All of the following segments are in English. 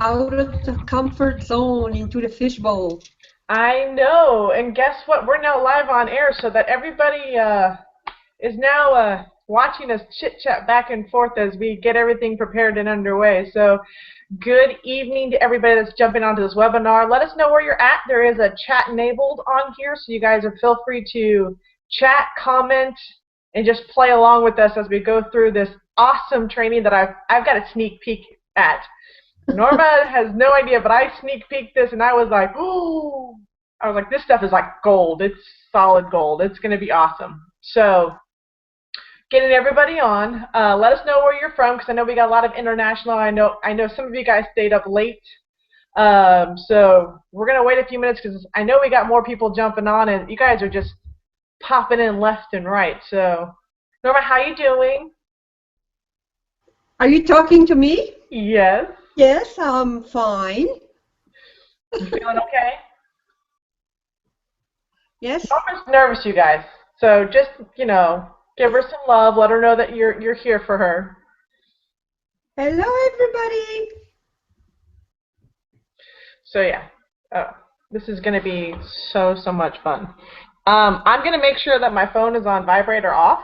out of the comfort zone into the fishbowl. I know, and guess what? We're now live on air so that everybody is now watching us chit-chat back and forth as we get everything prepared and underway. So good evening to everybody that's jumping onto this webinar. Let us know where you're at. There is a chat enabled on here, so you guys are feel free to chat, comment, and just play along with us as we go through this awesome training that I've got a sneak peek at. Norma has no idea, but I sneak peeked this and I was like, ooh. I was like, this stuff is like gold. It's solid gold. It's going to be awesome. So getting everybody on. Let us know where you're from because I know we got a lot of international. I know some of you guys stayed up late. So we're going to wait a few minutes because I know we got more people jumping on and you guys are just popping in left and right. So Norma, how you doing? Are you talking to me? Yes. Yes, I'm fine. You feeling okay? Yes. Norma's nervous, you guys. So just, give her some love. Let her know that you're here for her. Hello, everybody. So yeah, this is going to be so much fun. I'm going to make sure that my phone is on vibrate or off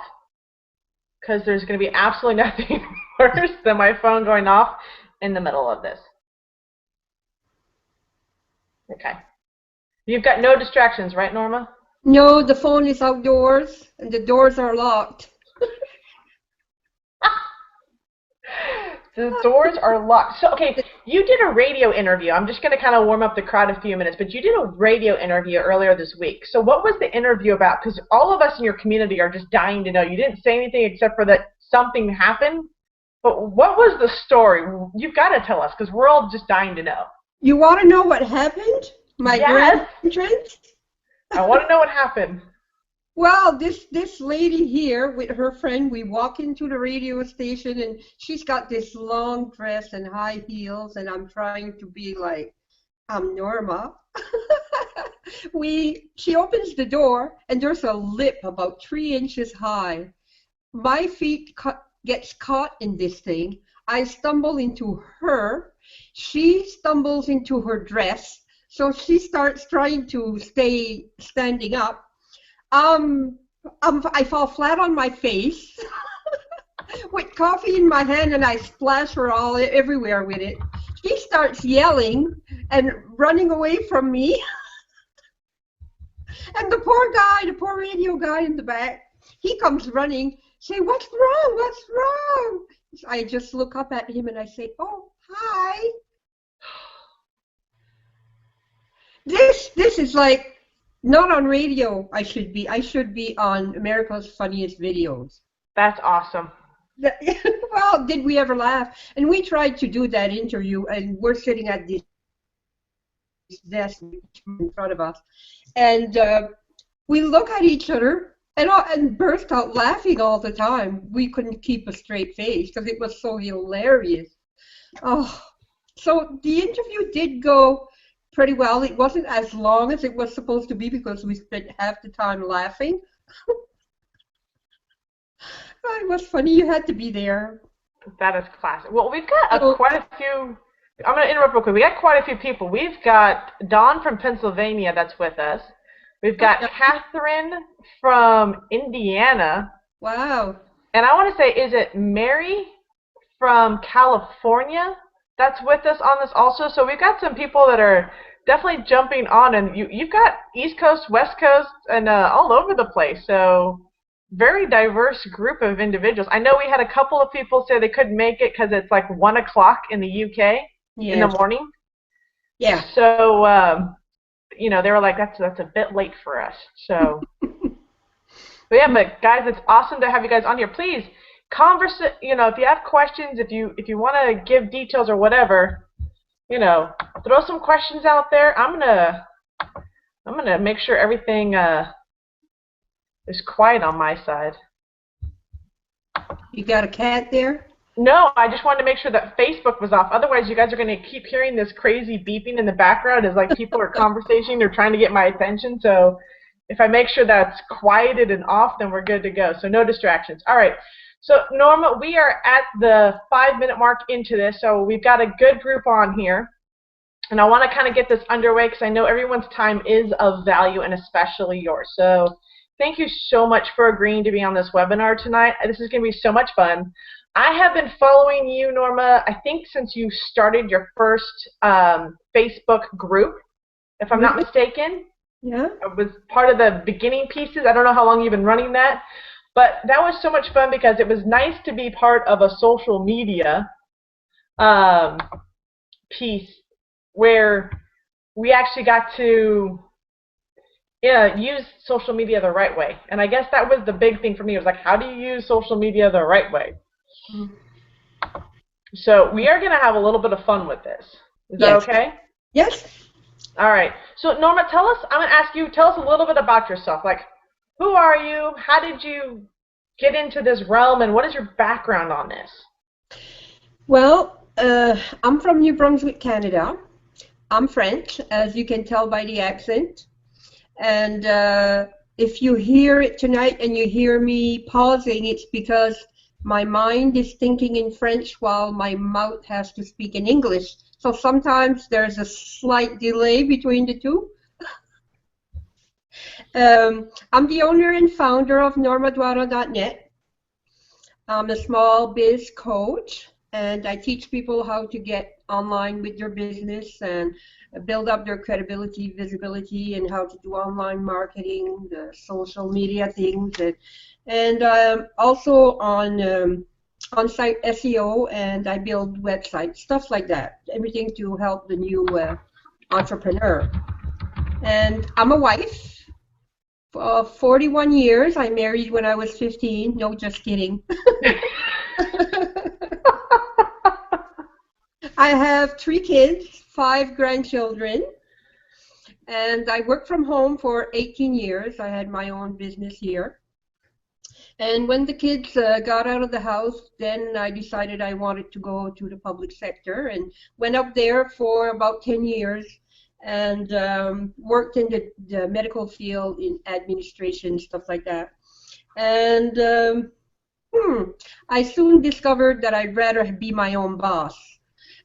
because there's going to be absolutely nothing worse than my phone going off in the middle of this. Okay. You've got no distractions, right, Norma? No, the phone is outdoors and the doors are locked. The doors are locked. So, okay, you did a radio interview. I'm just going to kind of warm up the crowd a few minutes, but you did a radio interview earlier this week. So what was the interview about? Because all of us in your community are just dying to know. You didn't say anything except for that something happened. But what was the story? You've got to tell us because we're all just dying to know. You want to know what happened? My grand entrance? I want to know what happened. Well, this lady here with her friend, we walk into the radio station and she's got this long dress and high heels and I'm trying to be like, I'm Norma. She opens the door and there's a lip about 3 inches high. My feet gets caught in this thing. I stumble into her. She stumbles into her dress. So she starts trying to stay standing up. I fall flat on my face with coffee in my hand and I splash her all everywhere with it. She starts yelling and running away from me. And the poor radio guy in the back, he comes running, say, what's wrong? What's wrong? I just look up at him and I say, oh, hi. This is like, not on radio, I should be. I should be on America's Funniest Videos. That's awesome. Well, did we ever laugh? And we tried to do that interview, and we're sitting at this desk in front of us. And we look at each other and burst out laughing all the time. We couldn't keep a straight face because it was so hilarious. Oh, so the interview did go pretty well. It wasn't as long as it was supposed to be because we spent half the time laughing. It was funny. You had to be there. That is classic. Well, we've got quite a few. I'm going to interrupt real quick. We got quite a few people. We've got Dawn from Pennsylvania that's with us. We've got Catherine from Indiana. Wow. And I want to say, is it Mary from California that's with us on this also? So we've got some people that are definitely jumping on, and you've got East Coast, West Coast, and all over the place. So very diverse group of individuals. I know we had a couple of people say they couldn't make it because it's like 1 o'clock in the UK in the morning. Yeah. So they were like, that's a bit late for us. So, but guys, it's awesome to have you guys on here. Please converse. If you have questions, if you want to give details or whatever, throw some questions out there. I'm gonna make sure everything is quiet on my side. You got a cat there? No, I just wanted to make sure that Facebook was off. Otherwise, you guys are going to keep hearing this crazy beeping in the background as like people are conversating or trying to get my attention. So if I make sure that's quieted and off, then we're good to go. So no distractions. All right. So, Norma, we are at the 5-minute mark into this, so we've got a good group on here. And I want to kind of get this underway because I know everyone's time is of value, and especially yours. So thank you so much for agreeing to be on this webinar tonight. This is going to be so much fun. I have been following you, Norma, I think since you started your first Facebook group, if I'm not mistaken. Yeah. I was part of the beginning pieces. I don't know how long you've been running that. But that was so much fun because it was nice to be part of a social media piece where we actually got to use social media the right way. And I guess that was the big thing for me. It was like, how do you use social media the right way? Mm-hmm. So we are going to have a little bit of fun with this. Is that okay? Yes. All right. So Norma, I'm going to ask you, tell us a little bit about yourself. Like, who are you? How did you get into this realm? And what is your background on this? Well, I'm from New Brunswick, Canada. I'm French, as you can tell by the accent. And if you hear it tonight and you hear me pausing, it's because my mind is thinking in French while my mouth has to speak in English. So sometimes there's a slight delay between the two. I'm the owner and founder of normadwara.net. I'm a small biz coach, and I teach people how to get online with their business and build up their credibility, visibility, and how to do online marketing, the social media things, and also on on-site SEO, and I build websites, stuff like that, everything to help the new entrepreneur. And I'm a wife. 41 years. I married when I was 15. No, just kidding. I have 3 kids, 5 grandchildren, and I worked from home for 18 years. I had my own business here. And when the kids got out of the house, then I decided I wanted to go to the public sector and went up there for about 10 years. And worked in the medical field, in administration, stuff like that. And I soon discovered that I'd rather be my own boss.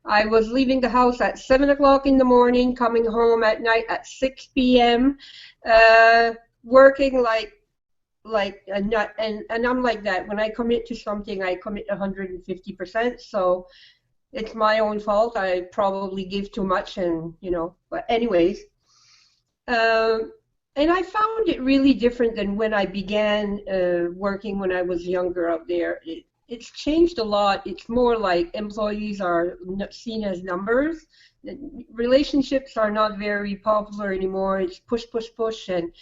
I was leaving the house at 7 o'clock in the morning, coming home at night at 6 p.m., working like a nut. And I'm like that. When I commit to something, I commit 150%. So it's my own fault. I probably give too much, and but anyways, and I found it really different than when I began working when I was younger up there. It's changed a lot. It's more like employees are seen as numbers. Relationships are not very popular anymore. It's push, push, push, and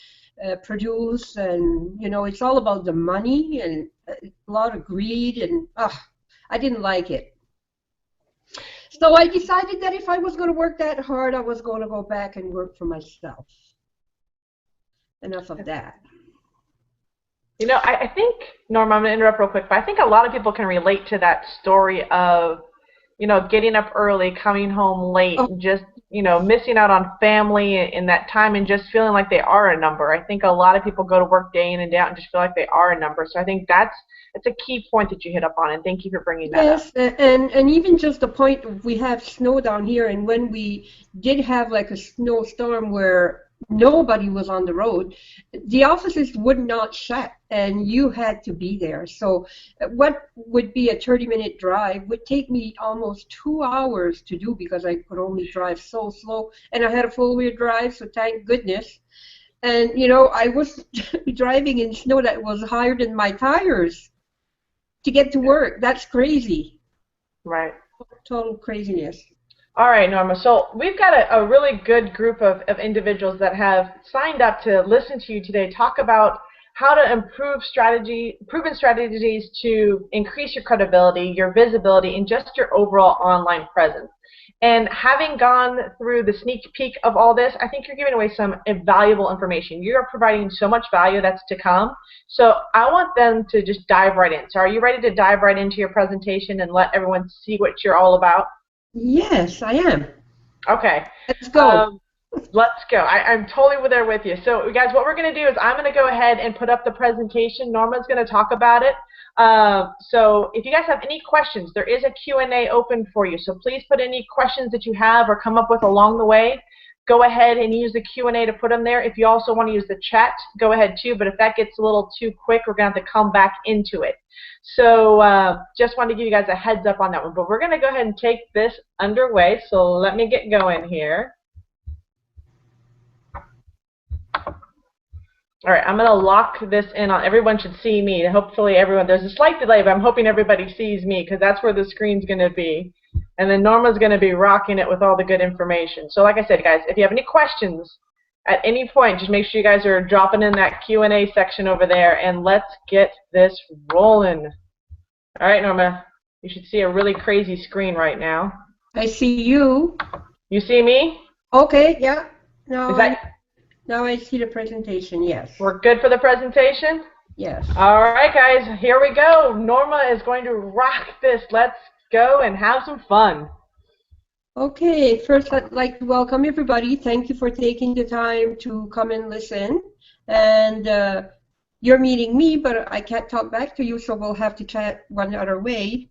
produce, and it's all about the money and a lot of greed, and I didn't like it. So I decided that if I was going to work that hard, I was going to go back and work for myself. Enough of that. I think, Norma, I'm going to interrupt real quick, but I think a lot of people can relate to that story of, getting up early, coming home late, and just, missing out on family in that time and just feeling like they are a number. I think a lot of people go to work day in and day out and just feel like they are a number. So I think it's a key point that you hit up on, and thank you for bringing that up. Yes, and even just the point, we have snow down here, and when we did have like a snowstorm where nobody was on the road, the offices would not shut, and you had to be there. So what would be a 30-minute drive would take me almost 2 hours to do because I could only drive so slow, and I had a full-wheel drive, so thank goodness. And, I was driving in snow that was higher than my tires to get to work. That's crazy. Right. Total craziness. All right, Norma. So we've got a really good group of individuals that have signed up to listen to you today talk about how to improve proven strategies to increase your credibility, your visibility, and just your overall online presence. And having gone through the sneak peek of all this, I think you're giving away some valuable information. You're providing so much value that's to come. So I want them to just dive right in. So are you ready to dive right into your presentation and let everyone see what you're all about? Yes, I am. Okay. Let's go. Let's go. I'm totally there with you. So, guys, what we're going to do is I'm going to go ahead and put up the presentation. Norma's going to talk about it. So if you guys have any questions, there is a Q&A open for you. So please put any questions that you have or come up with along the way. Go ahead and use the Q&A to put them there. If you also want to use the chat, go ahead too. But if that gets a little too quick, we're going to have to come back into it. So just wanted to give you guys a heads up on that one. But we're going to go ahead and take this underway. So let me get going here. All right, I'm going to lock this in on. Everyone should see me. Hopefully everyone, there's a slight delay, but I'm hoping everybody sees me because that's where the screen's going to be. And then Norma's going to be rocking it with all the good information. So like I said, guys, if you have any questions at any point, just make sure you guys are dropping in that Q&A section over there, and let's get this rolling. All right, Norma, you should see a really crazy screen right now. I see you. You see me? Okay, yeah. No. Now I see the presentation, yes. We're good for the presentation? Yes. All right, guys, here we go. Norma is going to rock this. Let's go and have some fun. Okay, first I'd like to welcome everybody. Thank you for taking the time to come and listen. And you're meeting me, but I can't talk back to you, so we'll have to chat one other way.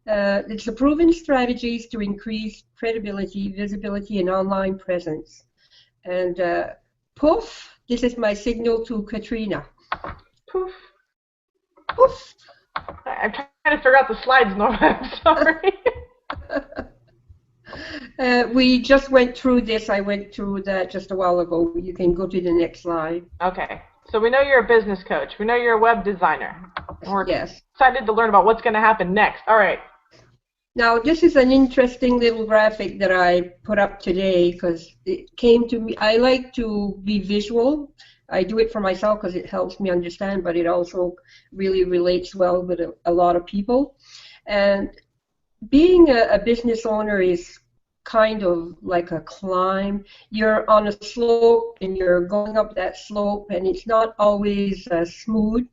It's the proven strategies to increase credibility, visibility, and online presence. And poof, this is my signal to Katrina. Poof. Poof. I'm trying to figure out the slides, Norma. I'm sorry. We just went through this. I went through that just a while ago. You can go to the next slide. Okay. So we know you're a business coach. We know you're a web designer. We're excited to learn about what's going to happen next. All right. Now, this is an interesting little graphic that I put up today because it came to me. I like to be visual. I do it for myself because it helps me understand, but it also really relates well with a lot of people. And being a business owner is kind of like a climb. You're on a slope and you're going up that slope, and it's not always smooth.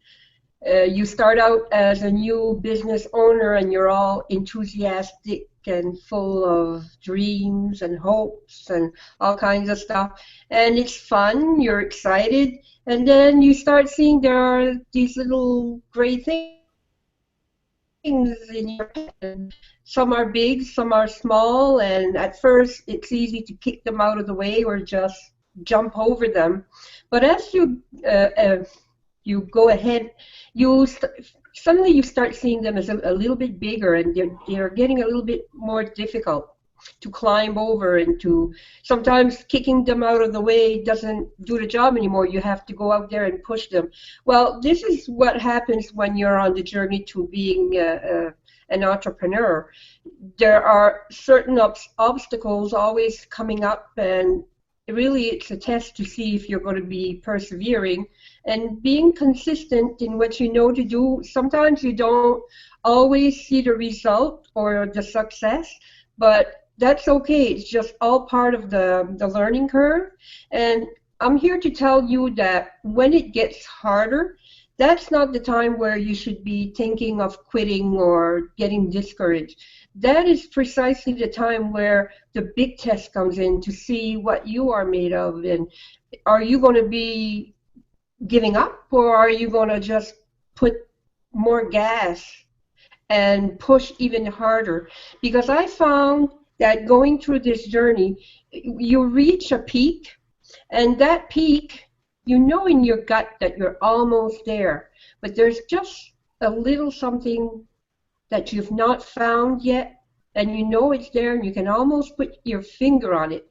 You start out as a new business owner and you're all enthusiastic and full of dreams and hopes and all kinds of stuff. And it's fun, you're excited, and then you start seeing there are these little gray things in your head. Some are big, some are small, and at first it's easy to kick them out of the way or just jump over them. But as you go ahead, suddenly you start seeing them as a little bit bigger, and they're getting a little bit more difficult to climb over, and sometimes kicking them out of the way doesn't do the job anymore. You have to go out there and push them. Well, this is what happens when you're on the journey to being an entrepreneur. There are certain obstacles always coming up, and really it's a test to see if you're going to be persevering and being consistent in what you know to do. Sometimes you don't always see the result or the success, but that's okay. It's just all part of the learning curve. And I'm here to tell you that when it gets harder, that's not the time where you should be thinking of quitting or getting discouraged. That is precisely the time where the big test comes in to see what you are made of. And are you going to be giving up, or are you going to just put more gas and push even harder? Because I found that going through this journey, you reach a peak, and that peak, you know in your gut that you're almost there, but there's just a little something that you've not found yet, and you know it's there, and you can almost put your finger on it,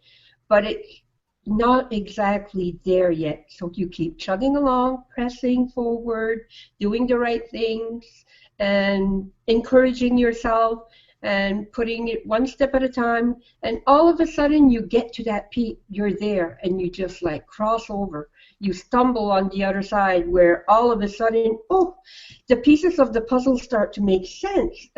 but it's not exactly there yet. So you keep chugging along, pressing forward, doing the right things, and encouraging yourself, and putting it one step at a time, and all of a sudden you get to that peak, you're there, and you just like cross over. You stumble on the other side where all of a sudden, oh, the pieces of the puzzle start to make sense.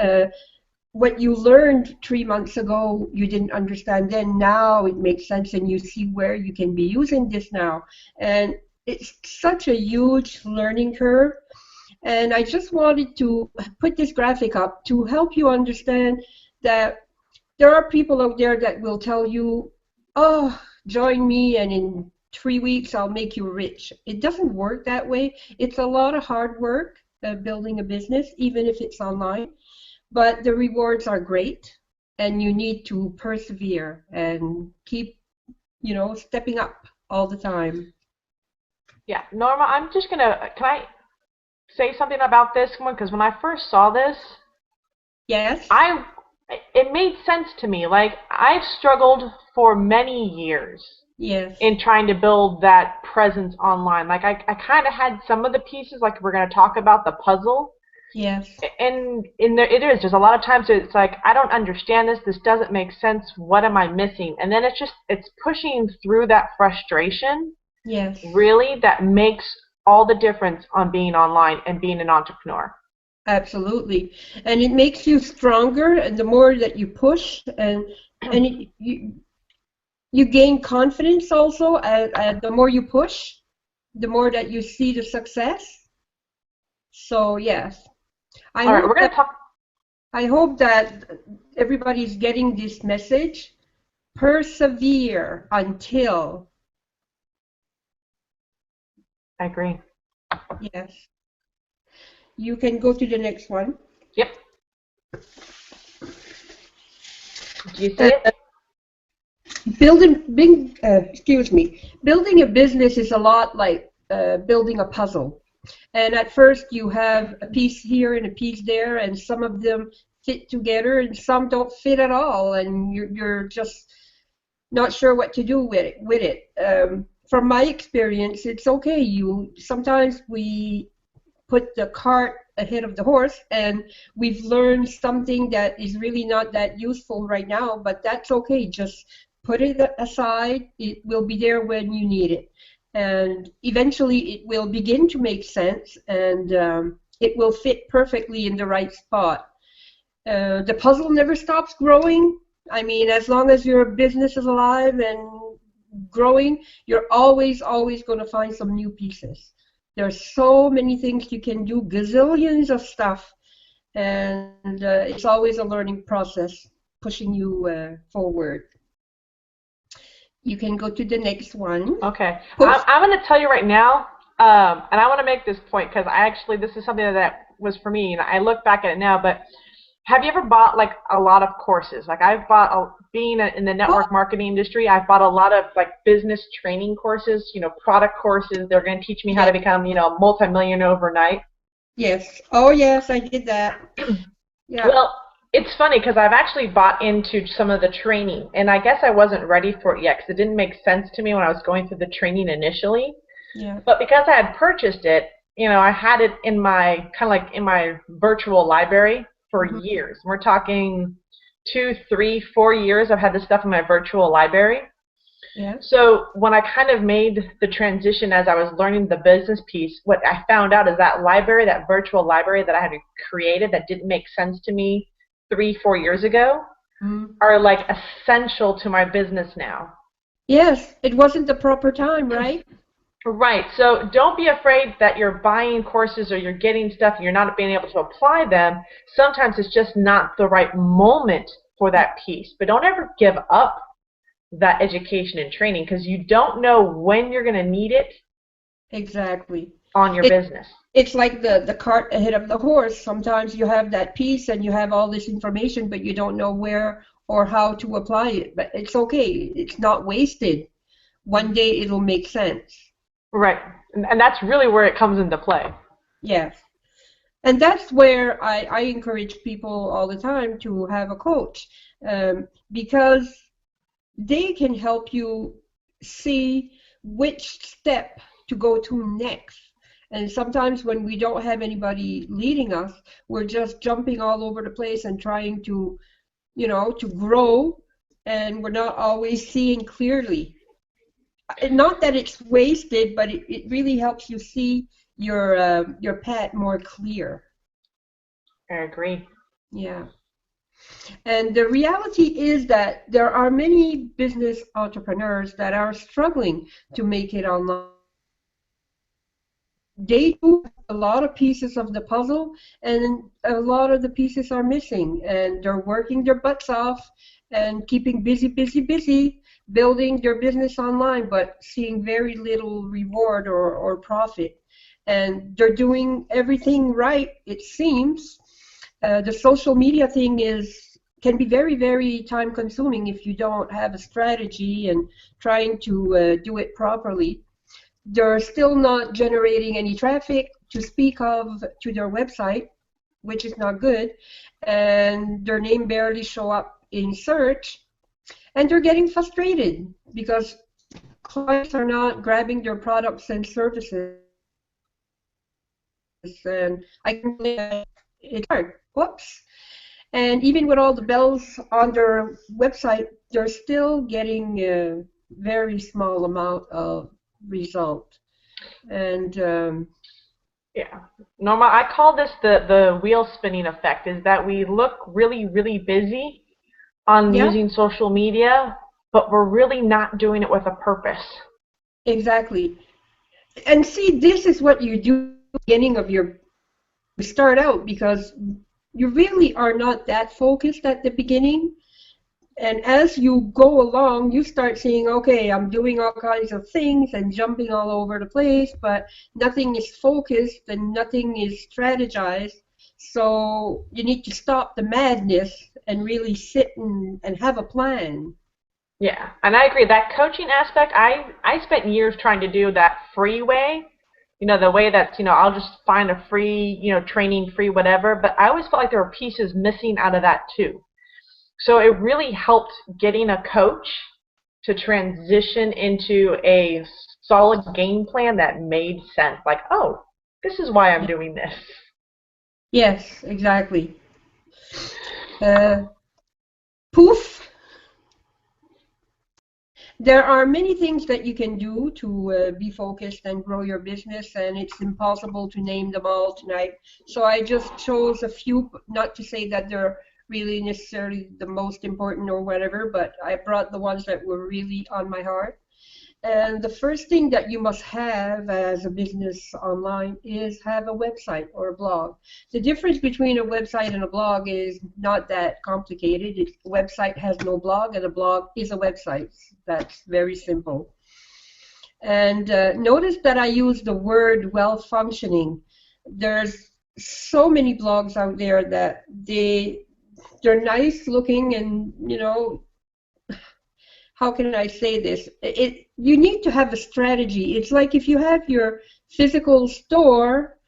What you learned 3 months ago, you didn't understand then, now it makes sense, and you see where you can be using this now. And it's such a huge learning curve. And I just wanted to put this graphic up to help you understand that there are people out there that will tell you, oh, join me and in 3 weeks I'll make you rich. It doesn't work that way. It's a lot of hard work. building a business, even if it's online. But the rewards are great, and you need to persevere and keep, stepping up all the time. Yeah, Norma, can I say something about this one? Because when I first saw this, Yes, it made sense to me. Like, I've struggled for many years yes, in trying to build that presence online. Like, I kind of had some of the pieces, like we're going to talk about the puzzle. yes, And there's a lot of times it's like, I don't understand this. This doesn't make sense. What am I missing? And then it's pushing through that frustration, yes. really, that makes all the difference on being online and being an entrepreneur. Absolutely. And it makes you stronger, and the more that you push, and you gain confidence also. The more you push, the more that you see the success. So yes, I All right, hope we're going that to talk. I hope that everybody's getting this message. Persevere until. I agree. Yes. You can go to the next one. Yep. Do you see it? Building a business is a lot like building a puzzle. And at first you have a piece here and a piece there, and some of them fit together and some don't fit at all, and you're just not sure what to do with it. From my experience, it's okay. Sometimes we put the cart ahead of the horse, and we've learned something that is really not that useful right now, but that's okay. Just put it aside. It will be there when you need it, and eventually it will begin to make sense, and it will fit perfectly in the right spot. The puzzle never stops growing. I mean, as long as your business is alive and growing, you're always going to find some new pieces. There's so many things you can do, gazillions of stuff, and it's always a learning process, pushing you forward. You can go to the next one. Okay. I'm going to tell you right now, and I want to make this point because this is something that was for me, and I look back at it now, but have you ever bought like a lot of courses? Like I've bought, being in the network marketing industry, I've bought a lot of like business training courses, product courses. They're going to teach me how to become, a multi-millionaire overnight. Yes. Oh, yes, I did that. Yeah. Well, it's funny because I've actually bought into some of the training, and I guess I wasn't ready for it yet because it didn't make sense to me when I was going through the training initially. Yeah. But because I had purchased it, I had it in my in my virtual library for years. We're talking 2, 3, 4 years. I've had this stuff in my virtual library. Yeah. So when I kind of made the transition as I was learning the business piece, what I found out is that library, that virtual library that I had created that didn't make sense to me 3, 4 years ago, are like essential to my business now. Yes, it wasn't the proper time, right? Right. So don't be afraid that you're buying courses or you're getting stuff and you're not being able to apply them. Sometimes it's just not the right moment for that piece. But don't ever give up that education and training because you don't know when you're going to need it. Exactly. On your business. It's like the cart ahead of the horse. Sometimes you have that piece and you have all this information, but you don't know where or how to apply it. But it's okay. It's not wasted. One day it'll make sense. Right. And that's really where it comes into play. Yes. And that's where I encourage people all the time to have a coach, because they can help you see which step to go to next. And sometimes when we don't have anybody leading us, we're just jumping all over the place and trying to, to grow, and we're not always seeing clearly. Not that it's wasted, but it really helps you see your path more clear. I agree. Yeah. And the reality is that there are many business entrepreneurs that are struggling to make it online. They do a lot of pieces of the puzzle, and a lot of the pieces are missing, and they're working their butts off and keeping busy, building their business online, but seeing very little reward or profit. and they're doing everything right, it seems. The social media thing can be very, very time consuming if you don't have a strategy and trying to do it properly. They're still not generating any traffic to speak of to their website, which is not good, and their name barely show up in search, and they're getting frustrated because clients are not grabbing their products and services, and I can believe that it's hard. Whoops. And even with all the bells on their website, they're still getting a very small amount of result. And Yeah. Norma, I call this the wheel spinning effect, is that we look really, really busy on yeah, using social media, but we're really not doing it with a purpose. exactly. And see, this is what you do at the beginning of your start out, because you really are not that focused at the beginning. And as you go along, you start seeing, okay, I'm doing all kinds of things and jumping all over the place, but nothing is focused and nothing is strategized. So you need to stop the madness and really sit and have a plan. Yeah, and I agree. That coaching aspect, I spent years trying to do that free way. The way that, I'll just find a free, training, free whatever, but I always felt like there were pieces missing out of that too. So it really helped getting a coach to transition into a solid game plan that made sense. Like, oh, this is why I'm doing this. Yes, exactly. Uh, Poof. There are many things that you can do to be focused and grow your business, and it's impossible to name them all tonight. So I just chose a few, not to say that they're really necessarily the most important or whatever, but I brought the ones that were really on my heart. And the first thing that you must have as a business online is have a website or a blog. The difference between a website and a blog is not that complicated. A website has no blog, and a blog is a website. That's very simple. And notice that I use the word well-functioning. There's so many blogs out there that they're nice looking, and how can I say this? You need to have a strategy. It's like if you have your physical store,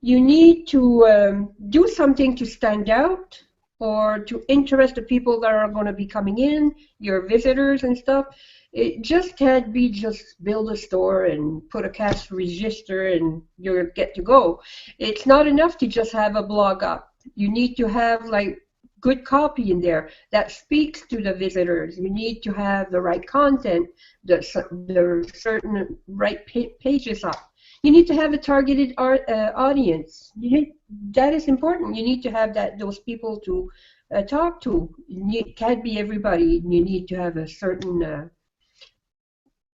you need to do something to stand out or to interest the people that are going to be coming in, your visitors and stuff. It just can't be just build a store and put a cash register and you're get to go. It's not enough to just have a blog up. You need to have like good copy in there that speaks to the visitors. You need to have the right content, the certain right pages up. You need to have a targeted audience. That is important. You need to have those people to talk to. Can't be everybody. You need to have a certain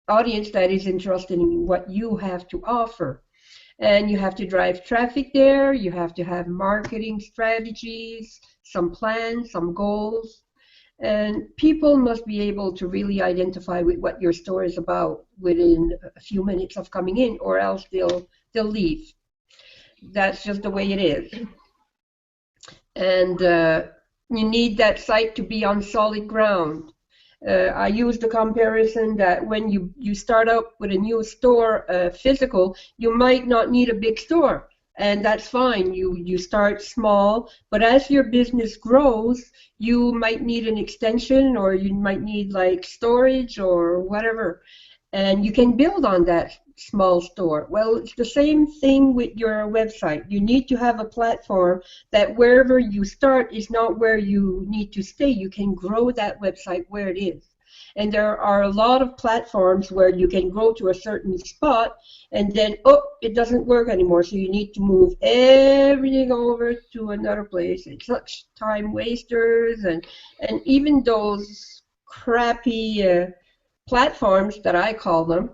audience that is interested in what you have to offer. And you have to drive traffic there. You have to have marketing strategies, some plans, some goals. And people must be able to really identify with what your store is about within a few minutes of coming in, or else they'll leave. That's just the way it is. And you need that site to be on solid ground. I use the comparison that when you start out with a new store, physical, you might not need a big store, and that's fine. You start small, but as your business grows, you might need an extension, or you might need like storage or whatever, and you can build on that small store. Well, it's the same thing with your website. You need to have a platform that wherever you start is not where you need to stay. You can grow that website where it is. And there are a lot of platforms where you can go to a certain spot and then, oh, it doesn't work anymore. So you need to move everything over to another place. It's such time wasters, and even those crappy platforms that I call them,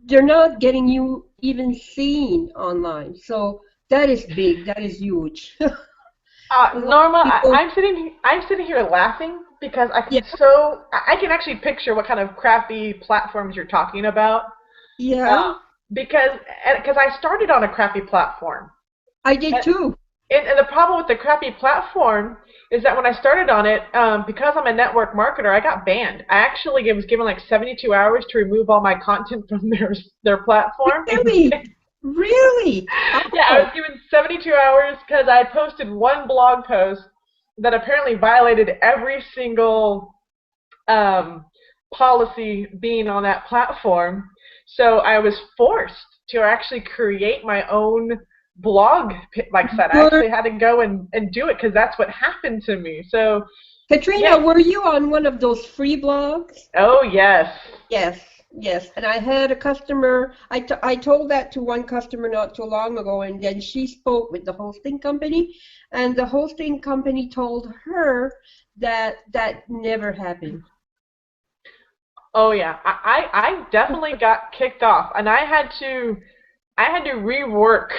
they're not getting you even seen online. So that is big. That is huge. Norma, People, I'm sitting here laughing because yeah, I can actually picture what kind of crappy platforms you're talking about. yeah, because I started on a crappy platform. I did And, too. and the problem with the crappy platform is that when I started on it, because I'm a network marketer, I got banned. I actually was given like 72 hours to remove all my content from their platform. Really? Really? Yeah, I was Oh, given 72 hours because I posted one blog post that apparently violated every single um, policy being on that platform. So I was forced to actually create my own blog like site. I were, actually had to go and do it because that's what happened to me. So Katrina, yeah. were you on one of those free blogs? Oh yes. Yes, yes. And I had a customer, I told that to one customer not too long ago, and then she spoke with the hosting company, and the hosting company told her that that never happened. Oh yeah. I definitely got kicked off, and I had to rework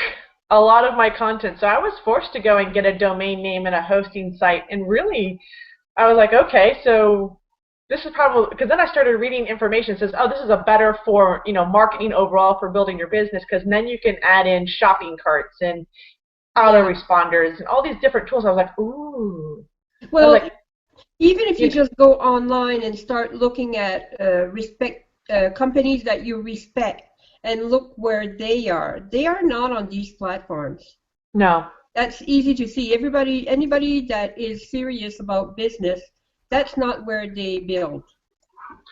a lot of my content. So I was forced to go and get a domain name and a hosting site, and really I was like, okay, so this is probably because then I started reading information that says, oh, this is a better for marketing overall for building your business because then you can add in shopping carts and Yeah. autoresponders and all these different tools. I was like, ooh. I was Well, like, even if you you just go online and start looking at companies that you respect and look where they are not on these platforms. no, That's easy to see. Anybody that is serious about business, that's not where they build.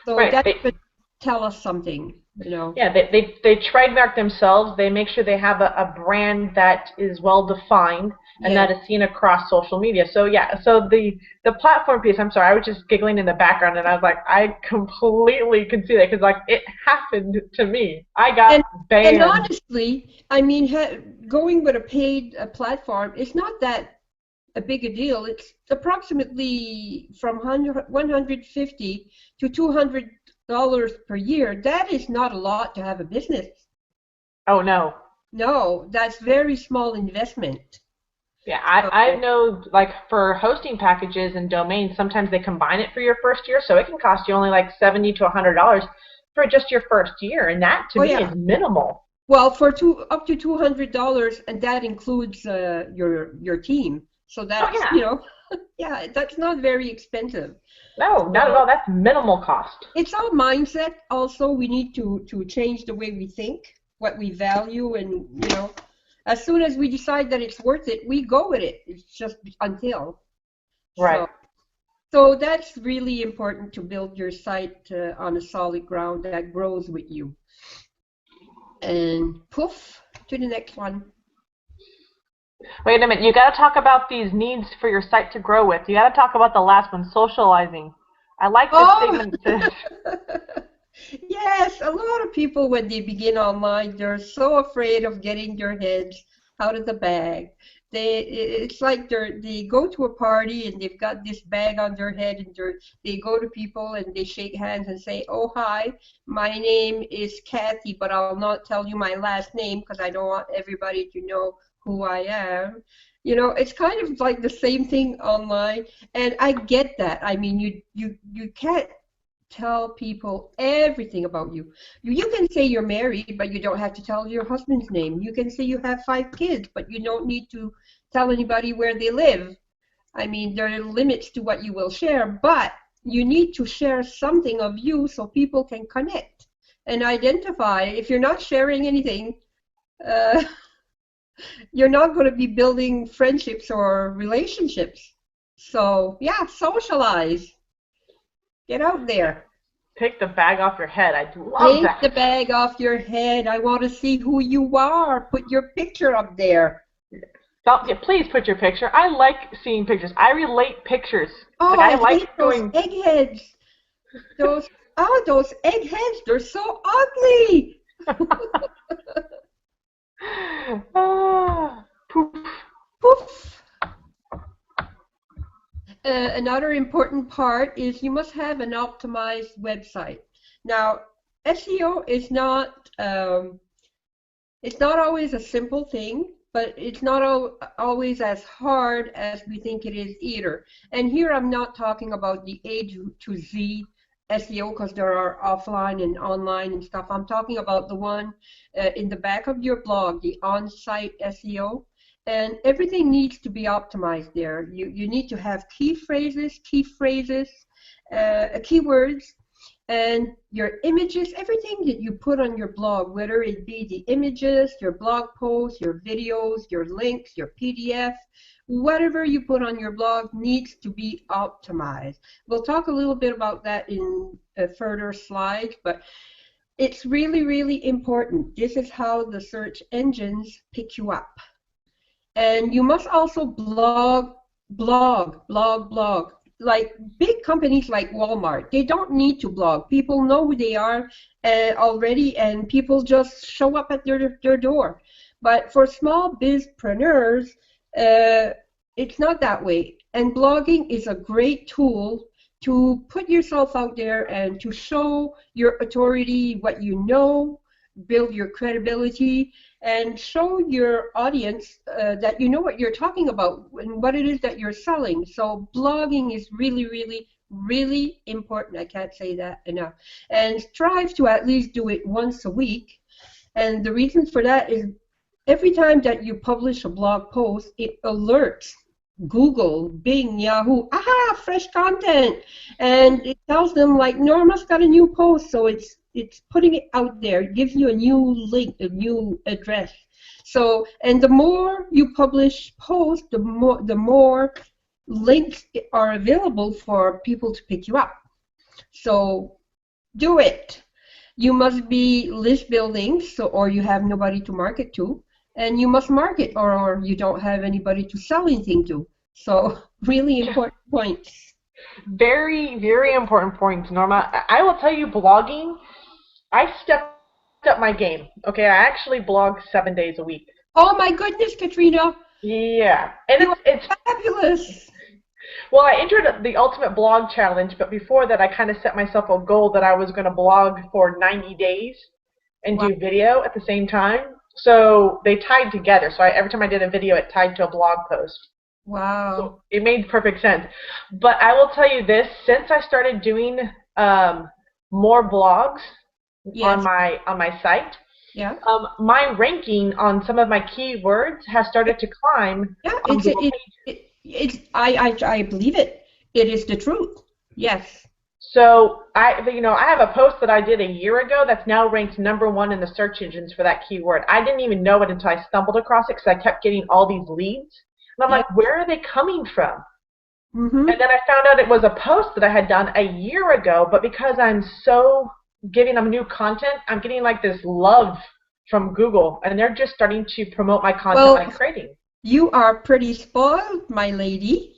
So right? that should tell us something, you know. Yeah, they trademark themselves. They make sure they have a brand that is well defined and Yeah. that is seen across social media. So yeah, so the platform piece. I'm sorry, I was just giggling in the background, and I was like, I completely can see that because like it happened to me. I got And and banned. honestly, I mean, going with a paid platform is not that a big a deal. It's approximately from 150 to $200 per year. That is not a lot to have a business. Oh no. No, that's very small investment. Yeah, I So, know like for hosting packages and domains, sometimes they combine it for your first year, so it can cost you only like $70 to $100 for just your first year, and that to oh me yeah. is minimal. Well, for up to $200, and that includes your team. So Oh that's, yeah. yeah, that's not very expensive. No, not at So all. That's minimal cost. it's our mindset also. We need to change the way we think, what we value, and as soon as we decide that it's worth it, we go with it. It's just until. Right. So so that's really important to build your site on a solid ground that grows with you. And poof, to the next one. Wait a minute. You got to talk about these needs for your site to grow with. You got to talk about the last one, socializing. I like this Oh, statement that says, yes, a lot of people when they begin online, they're so afraid of getting their heads out of the bag. It's like they go to a party and they've got this bag on their head and they go to people and they shake hands and say, "Oh, hi, my name is Kathy, but I'll not tell you my last name because I don't want everybody to know who I am." It's kind of like the same thing online, and I get that. I mean, you can't tell people everything about you. You can say you're married, but you don't have to tell your husband's name. You can say you have 5 kids, but you don't need to tell anybody where they live. I mean, there are limits to what you will share, but you need to share something of you so people can connect and identify. If you're not sharing anything, uh, you're not going to be building friendships or relationships. So, yeah, socialize. Get out there. take the bag off your head. I love Take the that. bag off your head. I want to see who you are. Put your picture up there. Stop, yeah, please put your picture. I like seeing pictures. I relate pictures. Oh, Like I I like hate those going. eggheads. Those eggheads, they're so ugly. Poof. Poof. Another important part is you must have an optimized website. Now, SEO is it's not always a simple thing, but it's not always as hard as we think it is either. And here I'm not talking about the A to Z SEO because there are offline and online and stuff. I'm talking about the one in the back of your blog, the on-site SEO. And everything needs to be optimized there. You need to have key phrases, keywords, and your images, everything that you put on your blog, whether it be the images, your blog posts, your videos, your links, your PDF, whatever you put on your blog needs to be optimized. We'll talk a little bit about that in further slides, but it's really, really important. This is how the search engines pick you up. And you must also blog. Like big companies like Walmart, they don't need to blog. People know who they are already, and people just show up at their door. But for small bizpreneurs, it's not that way. And blogging is a great tool to put yourself out there and to show your authority, what you know, build your credibility, and show your audience that you know what you're talking about and what it is that you're selling. So blogging is really, really, really important. I can't say that enough. And strive to at least do it once a week. And the reason for that is every time that you publish a blog post, it alerts Google, Bing, Yahoo, aha, fresh content, and it tells them like Norma's got a new post, so it's putting it out there. It gives you a new link, a new address. So, and the more you publish posts, the more links are available for people to pick you up. So, do it. You must be list building, or you have nobody to market to. And you must market, or you don't have anybody to sell anything to. So, really important points. Very, very important points, Norma. I will tell you, blogging, I stepped up my game. Okay, I actually blog 7 days a week. Oh my goodness, Katrina! Yeah, and it's fabulous. Well, I entered the Ultimate Blog Challenge, but before that, I kind of set myself a goal that I was going to blog for 90 days and do video at the same time. So they tied together. So every time I did a video, it tied to a blog post. Wow. So it made perfect sense. But I will tell you this: since I started doing more blogs on my site, my ranking on some of my keywords has started to climb. Yeah, I believe it. It is the truth. Yes. So I have a post that I did a year ago that's now ranked #1 in the search engines for that keyword. I didn't even know it until I stumbled across it because I kept getting all these leads. And I'm like, where are they coming from? Mm-hmm. And then I found out it was a post that I had done a year ago, but because I'm so giving them new content, I'm getting like this love from Google, and they're just starting to promote my content I'm creating. You are pretty spoiled, my lady.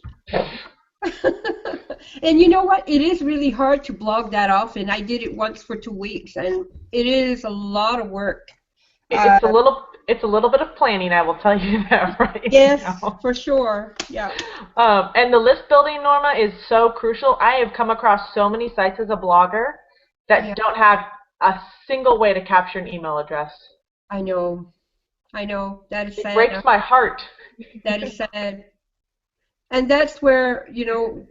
And you know what? It is really hard to blog that often. I did it once for 2 weeks, and it is a lot of work. It's a little bit of planning, I will tell you that right Yes, now. For sure. Yeah. And the list building, Norma, is so crucial. I have come across so many sites as a blogger that don't have a single way to capture an email address. I know. That is sad. It breaks my heart. That is sad. And that's where,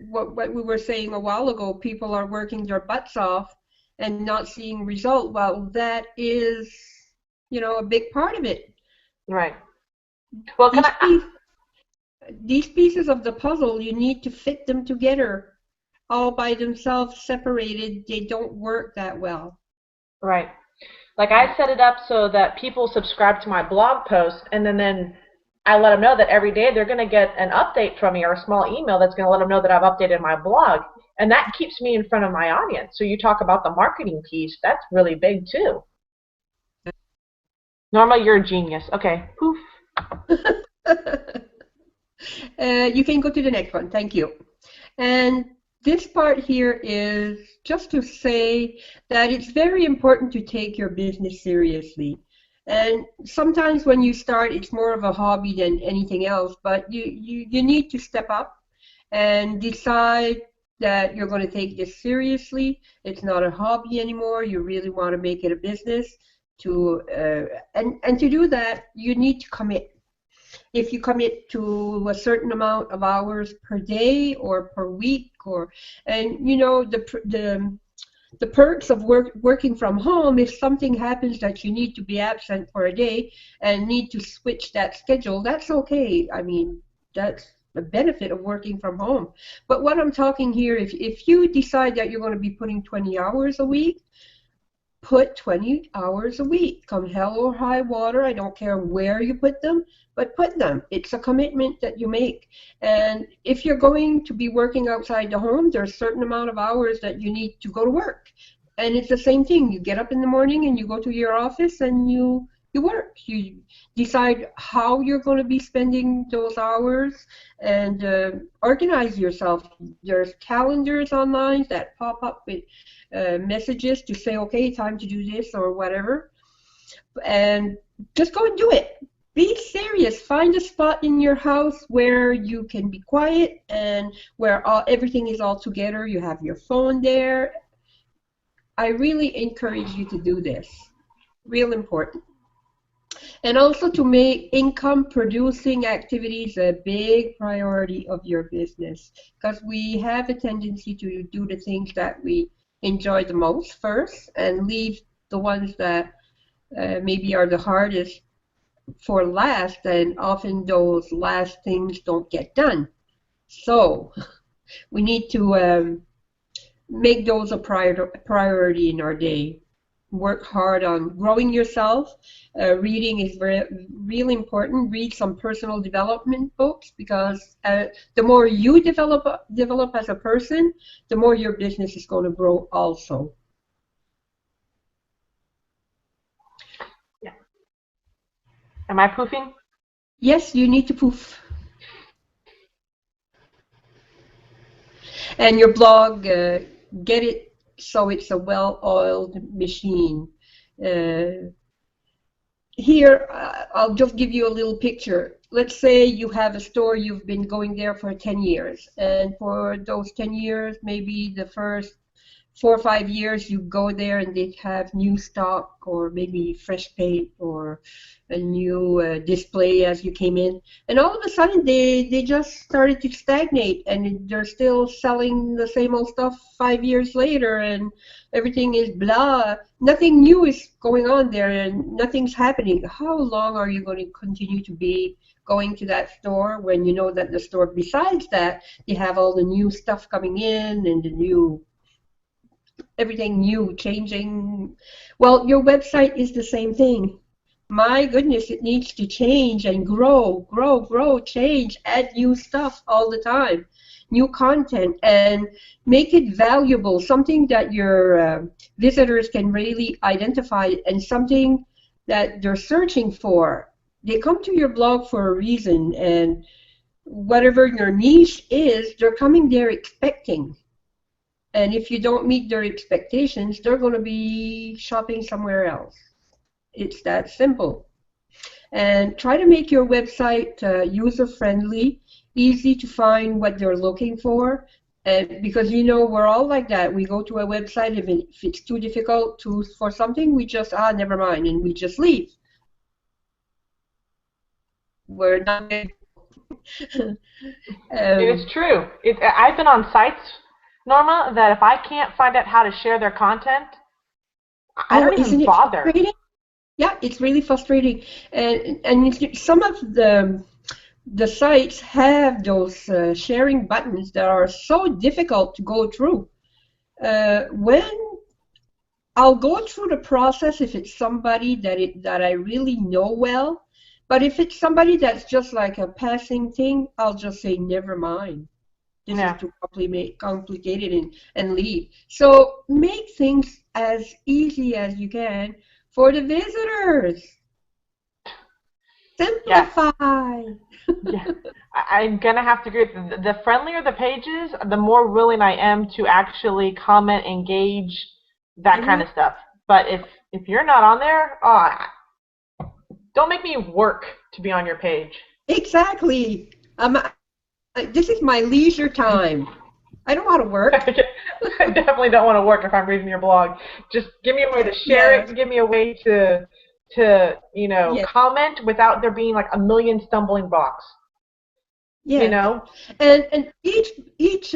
what we were saying a while ago, people are working their butts off and not seeing result. Well, that is, a big part of it. Right. Well, these pieces of the puzzle, you need to fit them together. All by themselves, separated, they don't work that well. Right. Like I set it up so that people subscribe to my blog post, and then I let them know that every day they're going to get an update from me or a small email that's going to let them know that I've updated my blog. And that keeps me in front of my audience. So you talk about the marketing piece. That's really big, too. Norma, you're a genius. Okay. Poof. You can go to the next one. Thank you. And this part here is just to say that it's very important to take your business seriously. And sometimes when you start, it's more of a hobby than anything else, but you need to step up and decide that you're going to take this seriously. It's not a hobby anymore. You really want to make it a business. And to do that, you need to commit. If you commit to a certain amount of hours per day or per week, the perks of working from home, if something happens that you need to be absent for a day and need to switch that schedule, that's okay. I mean, that's the benefit of working from home. But what I'm talking here, if you decide that you're going to be putting 20 hours a week, put 20 hours a week. Come hell or high water, I don't care where you put them, but put them. It's a commitment that you make. And if you're going to be working outside the home, there's a certain amount of hours that you need to go to work. And it's the same thing. You get up in the morning and you go to your office and you work. You decide how you're going to be spending those hours and organize yourself. There's calendars online that pop up with messages to say, okay, time to do this or whatever. And just go and do it. Be serious. Find a spot in your house where you can be quiet and where everything is all together. You have your phone there. I really encourage you to do this. Real important. And also to make income producing activities a big priority of your business, because we have a tendency to do the things that we enjoy the most first and leave the ones that maybe are the hardest for last, and often those last things don't get done. So we need to make those a priority in our day. Work hard on growing yourself. Reading is really important. Read some personal development books, because the more you develop as a person, the more your business is going to grow also. Yeah. Am I poofing? Yes, you need to poof. And your blog, get it so it's a well-oiled machine. Here, I'll just give you a little picture. Let's say you have a store, you've been going there for 10 years. And for those 10 years, maybe the first 4 or 5 years, you go there and they have new stock or maybe fresh paint or a new display as you came in. And all of a sudden, they just started to stagnate, and they're still selling the same old stuff 5 years later, and everything is blah. Nothing new is going on there, and nothing's happening. How long are you going to continue to be going to that store when you know that the store, besides that, they have all the new stuff coming in and the new everything new, changing? Well, your website is the same thing. My goodness, it needs to change and grow, change, add new stuff all the time, new content, and make it valuable, something that your visitors can really identify and something that they're searching for. They come to your blog for a reason, and whatever your niche is, they're coming there expecting. And if you don't meet their expectations, they're going to be shopping somewhere else. It's that simple. And try to make your website user-friendly, easy to find what they're looking for. And because, you know, we're all like that. We go to a website, if it's too difficult for something, we just, never mind, and we just leave. We're not It's true. I've been on sites, Norma, that if I can't find out how to share their content, I don't even bother. Yeah, it's really frustrating. And some of the sites have those sharing buttons that are so difficult to go through. When I'll go through the process if it's somebody that I really know well, but if it's somebody that's just like a passing thing, I'll just say never mind. This is too complicated and leave. So make things as easy as you can for the visitors. Simplify. Yeah. I'm going to have to agree. The friendlier the pages, the more willing I am to actually comment, engage, that kind of stuff. But if you're not on there, don't make me work to be on your page. Exactly. This is my leisure time. I don't want to work. I definitely don't want to work if I'm reading your blog. Just give me a way to share it. Give me a way to comment without there being like a million stumbling blocks. You Yes. know? And each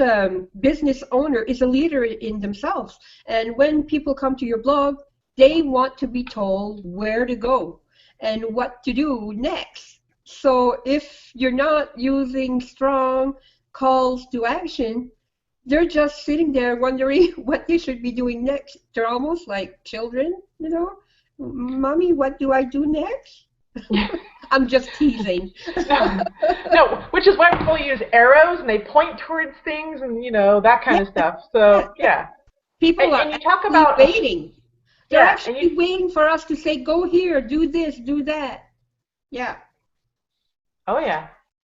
business owner is a leader in themselves. And when people come to your blog, they want to be told where to go and what to do next. So if you're not using strong calls to action, they're just sitting there wondering what they should be doing next. They're almost like children, you know. Mommy, what do I do next? I'm just teasing. No, no, which is why people use arrows and they point towards things and, you know, that kind of stuff. Yeah, So, yeah. people are And you talk actually about, waiting. They're yeah, and actually waiting for us to say, go here, do this, do that. Yeah. oh yeah.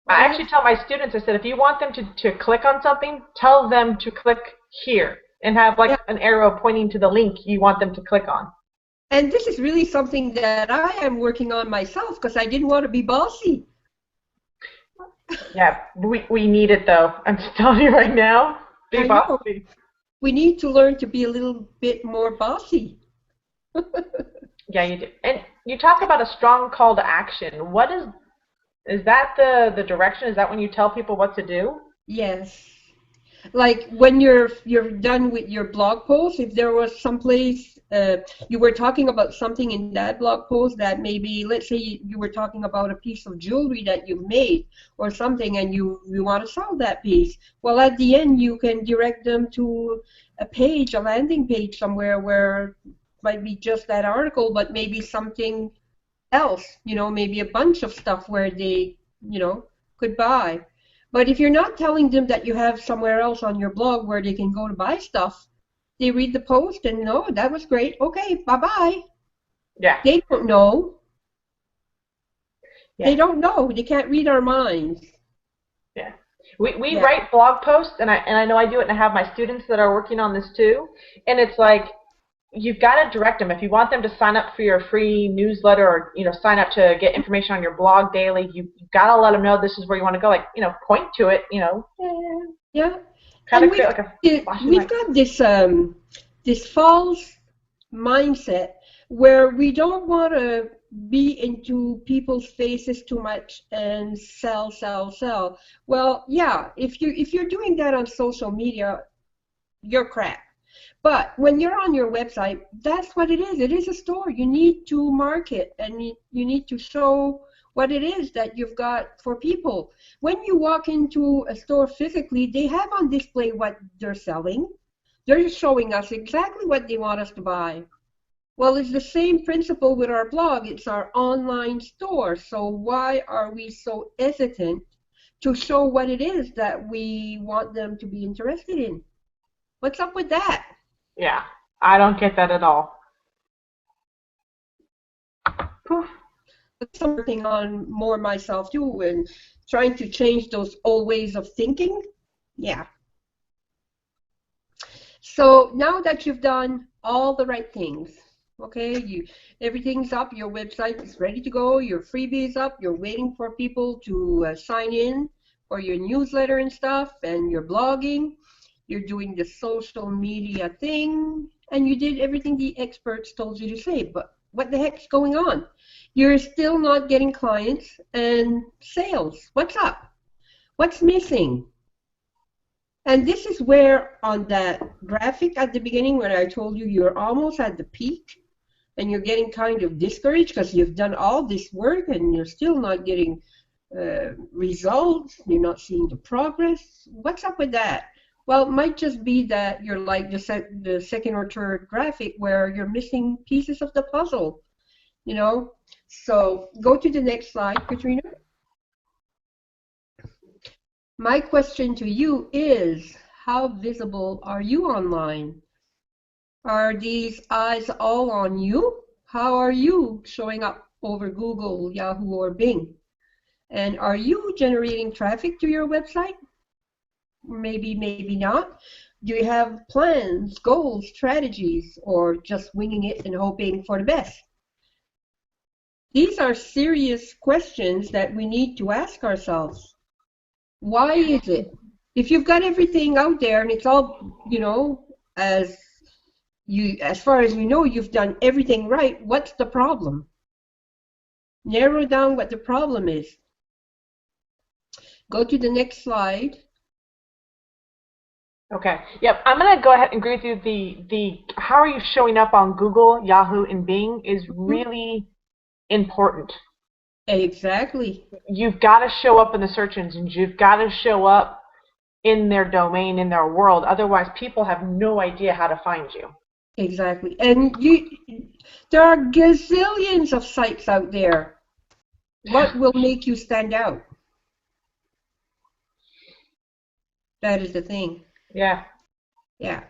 Oh, I yeah. actually tell my students, I said, if you want them to click on something, tell them to click here and have like Yeah. an arrow pointing to the link you want them to click on. And this is really something that I am working on myself because I didn't want to be bossy. Yeah, we need it though. I'm just telling you right now. Be I know. bossy. We need to learn to be a little bit more bossy. Yeah, you do. And you talk about a strong call to action. What is that the direction? Is that when you tell people what to do? Yes. Like when you're done with your blog post, if there was someplace you were talking about something in that blog post that maybe, let's say you were talking about a piece of jewelry that you made or something and you want to sell that piece. Well, at the end you can direct them to a page, a landing page somewhere where it might be just that article, but maybe something else, you know, maybe a bunch of stuff where they, you know, could buy. But if you're not telling them that you have somewhere else on your blog where they can go to buy stuff, they read the post and no, that was great. Okay, bye-bye. Yeah. They don't know. Yeah. They don't know. They can't read our minds. Yeah. We Yeah. write blog posts and I know I do it and I have my students that are working on this too. And it's like you've got to direct them. If you want them to sign up for your free newsletter or, you know, sign up to get information on your blog daily, you've got to let them know this is where you want to go. Like, you know, point to it, you know. Yeah. Kind And of create like a flashing we've light. got this false mindset where we don't want to be into people's faces too much and sell. Well, yeah, if you're doing that on social media, you're crap. But when you're on your website, that's what it is. It is a store. You need to market and you need to show what it is that you've got for people. When you walk into a store physically, they have on display what they're selling. They're showing us exactly what they want us to buy. Well, it's the same principle with our blog. It's our online store. So why are we so hesitant to show what it is that we want them to be interested in? What's up with that? Yeah. I don't get that at all. Poof. I'm working on more myself too and trying to change those old ways of thinking. Yeah. So now that you've done all the right things, okay, everything's up, your website is ready to go, your freebie is up, you're waiting for people to sign in for your newsletter and stuff, and you're blogging, you're doing the social media thing, and you did everything the experts told you to say, but what the heck's going on? You're still not getting clients and sales. What's up? What's missing? And this is where on that graphic at the beginning when I told you you're almost at the peak and you're getting kind of discouraged because you've done all this work and you're still not getting results, you're not seeing the progress. What's up with that? Well, it might just be that you're like the second or third graphic where you're missing pieces of the puzzle, you know? So go to the next slide, Katrina. My question to you is, how visible are you online? Are these eyes all on you? How are you showing up over Google, Yahoo, or Bing? And are you generating traffic to your website? Maybe, maybe not. Do you have plans, goals, strategies, or just winging it and hoping for the best? These are serious questions that we need to ask ourselves. Why is it? If you've got everything out there and it's all, you know, as far as you know, you've done everything right, what's the problem? Narrow down what the problem is. Go to the next slide. Okay. Yep. I'm gonna go ahead and agree with you. The how are you showing up on Google, Yahoo, and Bing is really important. Exactly. You've got to show up in the search engines. You've got to show up in their domain, in their world. Otherwise, people have no idea how to find you. Exactly. And there are gazillions of sites out there. What will make you stand out? That is the thing. Yeah. Yeah.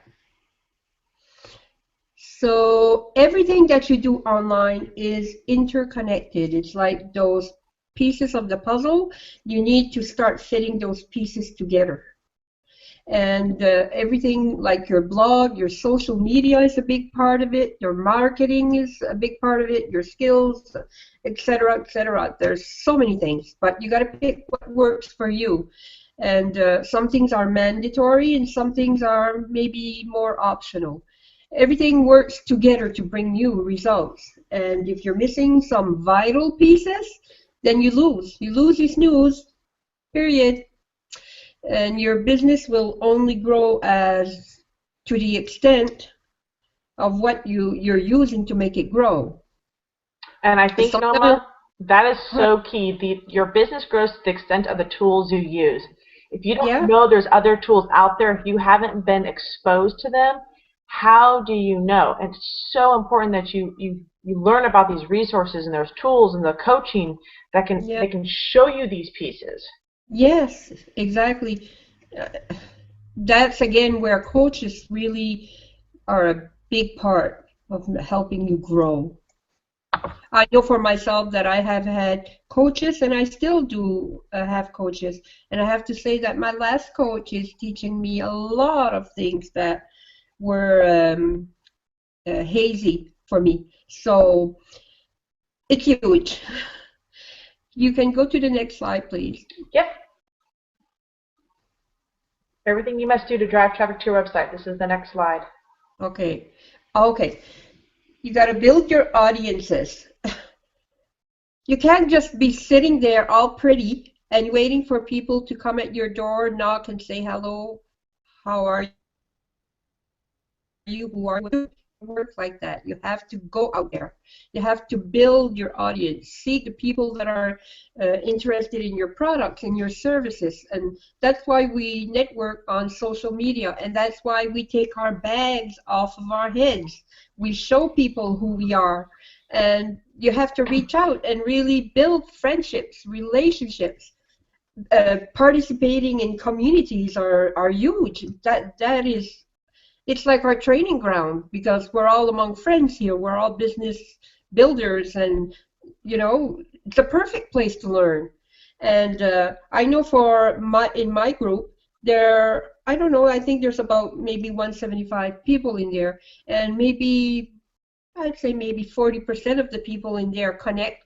So everything that you do online is interconnected. It's like those pieces of the puzzle. You need to start fitting those pieces together. And everything like your blog, your social media is a big part of it. Your marketing is a big part of it. Your skills, etc., etc. There's so many things, but you got to pick what works for you. And some things are mandatory, and some things are maybe more optional. Everything works together to bring you results. And if you're missing some vital pieces, then you lose. You lose, you snooze. Period. And your business will only grow as to the extent of what you're using to make it grow. And I think, Noma, that is so key. Your business grows to the extent of the tools you use. If you don't know there's other tools out there, if you haven't been exposed to them, how do you know? And it's so important that you learn about these resources and there's tools and the coaching that can show you these pieces. Yes, exactly. That's again where coaches really are a big part of helping you grow. I know for myself that I have had coaches, and I still do have coaches. And I have to say that my last coach is teaching me a lot of things that were hazy for me. So it's huge. You can go to the next slide, please. Yep. Everything you must do to drive traffic to your website. This is the next slide. Okay. Okay. You got to build your audiences. You can't just be sitting there all pretty and waiting for people to come at your door, knock, and say hello. How are you? Who are you? It works like that. You have to go out there. You have to build your audience. Seek the people that are interested in your products and your services. And that's why we network on social media. And that's why we take our bags off of our heads. We show people who we are. And you have to reach out and really build friendships, relationships. Participating in communities are huge. That is, it's like our training ground because we're all among friends here. We're all business builders, and you know, it's a perfect place to learn. And I know in my group there, I don't know, I think there's about maybe 175 people in there, and I'd say maybe 40% of the people in there connect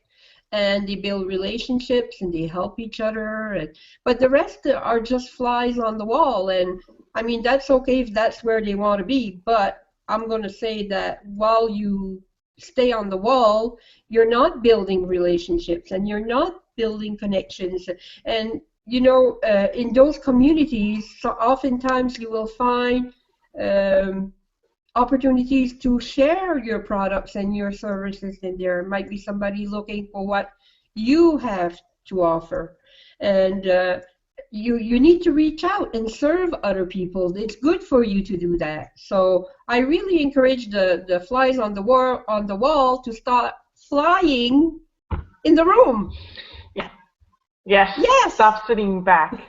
and they build relationships and they help each other. But the rest are just flies on the wall. And I mean, that's okay if that's where they want to be. But I'm going to say that while you stay on the wall, you're not building relationships and you're not building connections. And, you know, in those communities, so oftentimes you will find opportunities to share your products and your services, and there might be somebody looking for what you have to offer, and you need to reach out and serve other people. It's good for you to do that. So I really encourage the flies on the wall to start flying in the room. Yeah. Yes. Yes. Stop sitting back.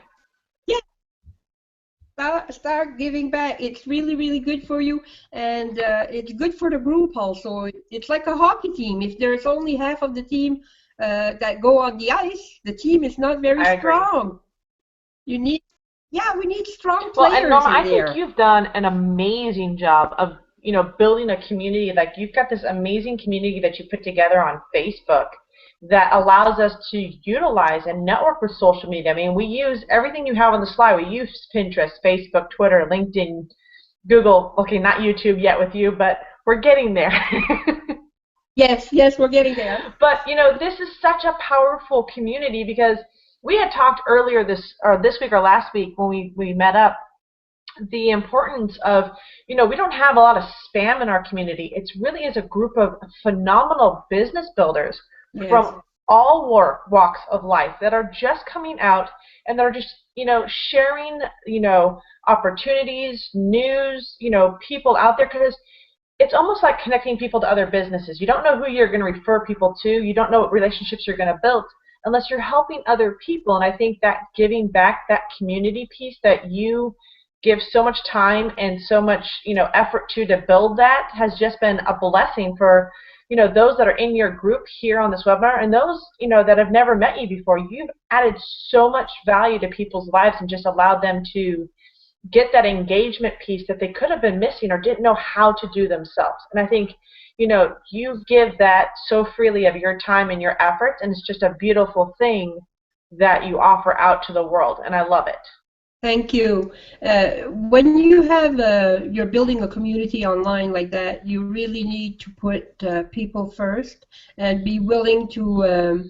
Start giving back. It's really, really good for you, and it's good for the group also. It's like a hockey team. If there's only half of the team that go on the ice, the team is not very strong. We need strong players and Norma, in there. I think you've done an amazing job of, you know, building a community. Like, you've got this amazing community that you put together on Facebook that allows us to utilize and network with social media. I mean, we use everything you have on the slide. We use Pinterest, Facebook, Twitter, LinkedIn, Google. Okay, not YouTube yet with you, but we're getting there. Yes, we're getting there. But, you know, this is such a powerful community because we had talked earlier this week or last week when we met up, the importance of, we don't have a lot of spam in our community. It really is a group of phenomenal business builders Yes. from all walks of life that are just coming out and that are just, sharing, opportunities, news, people out there, because it's almost like connecting people to other businesses. You don't know who you're going to refer people to. You don't know what relationships you're going to build unless you're helping other people. And I think that giving back, that community piece that you give so much time and so much, effort to build, that has just been a blessing for, those that are in your group here on this webinar, and those, that have never met you before. You've added so much value to people's lives and just allowed them to get that engagement piece that they could have been missing or didn't know how to do themselves. And I think, you give that so freely of your time and your efforts, and it's just a beautiful thing that you offer out to the world, and I love it. Thank you. When you have you're building a community online like that, you really need to put people first and be willing to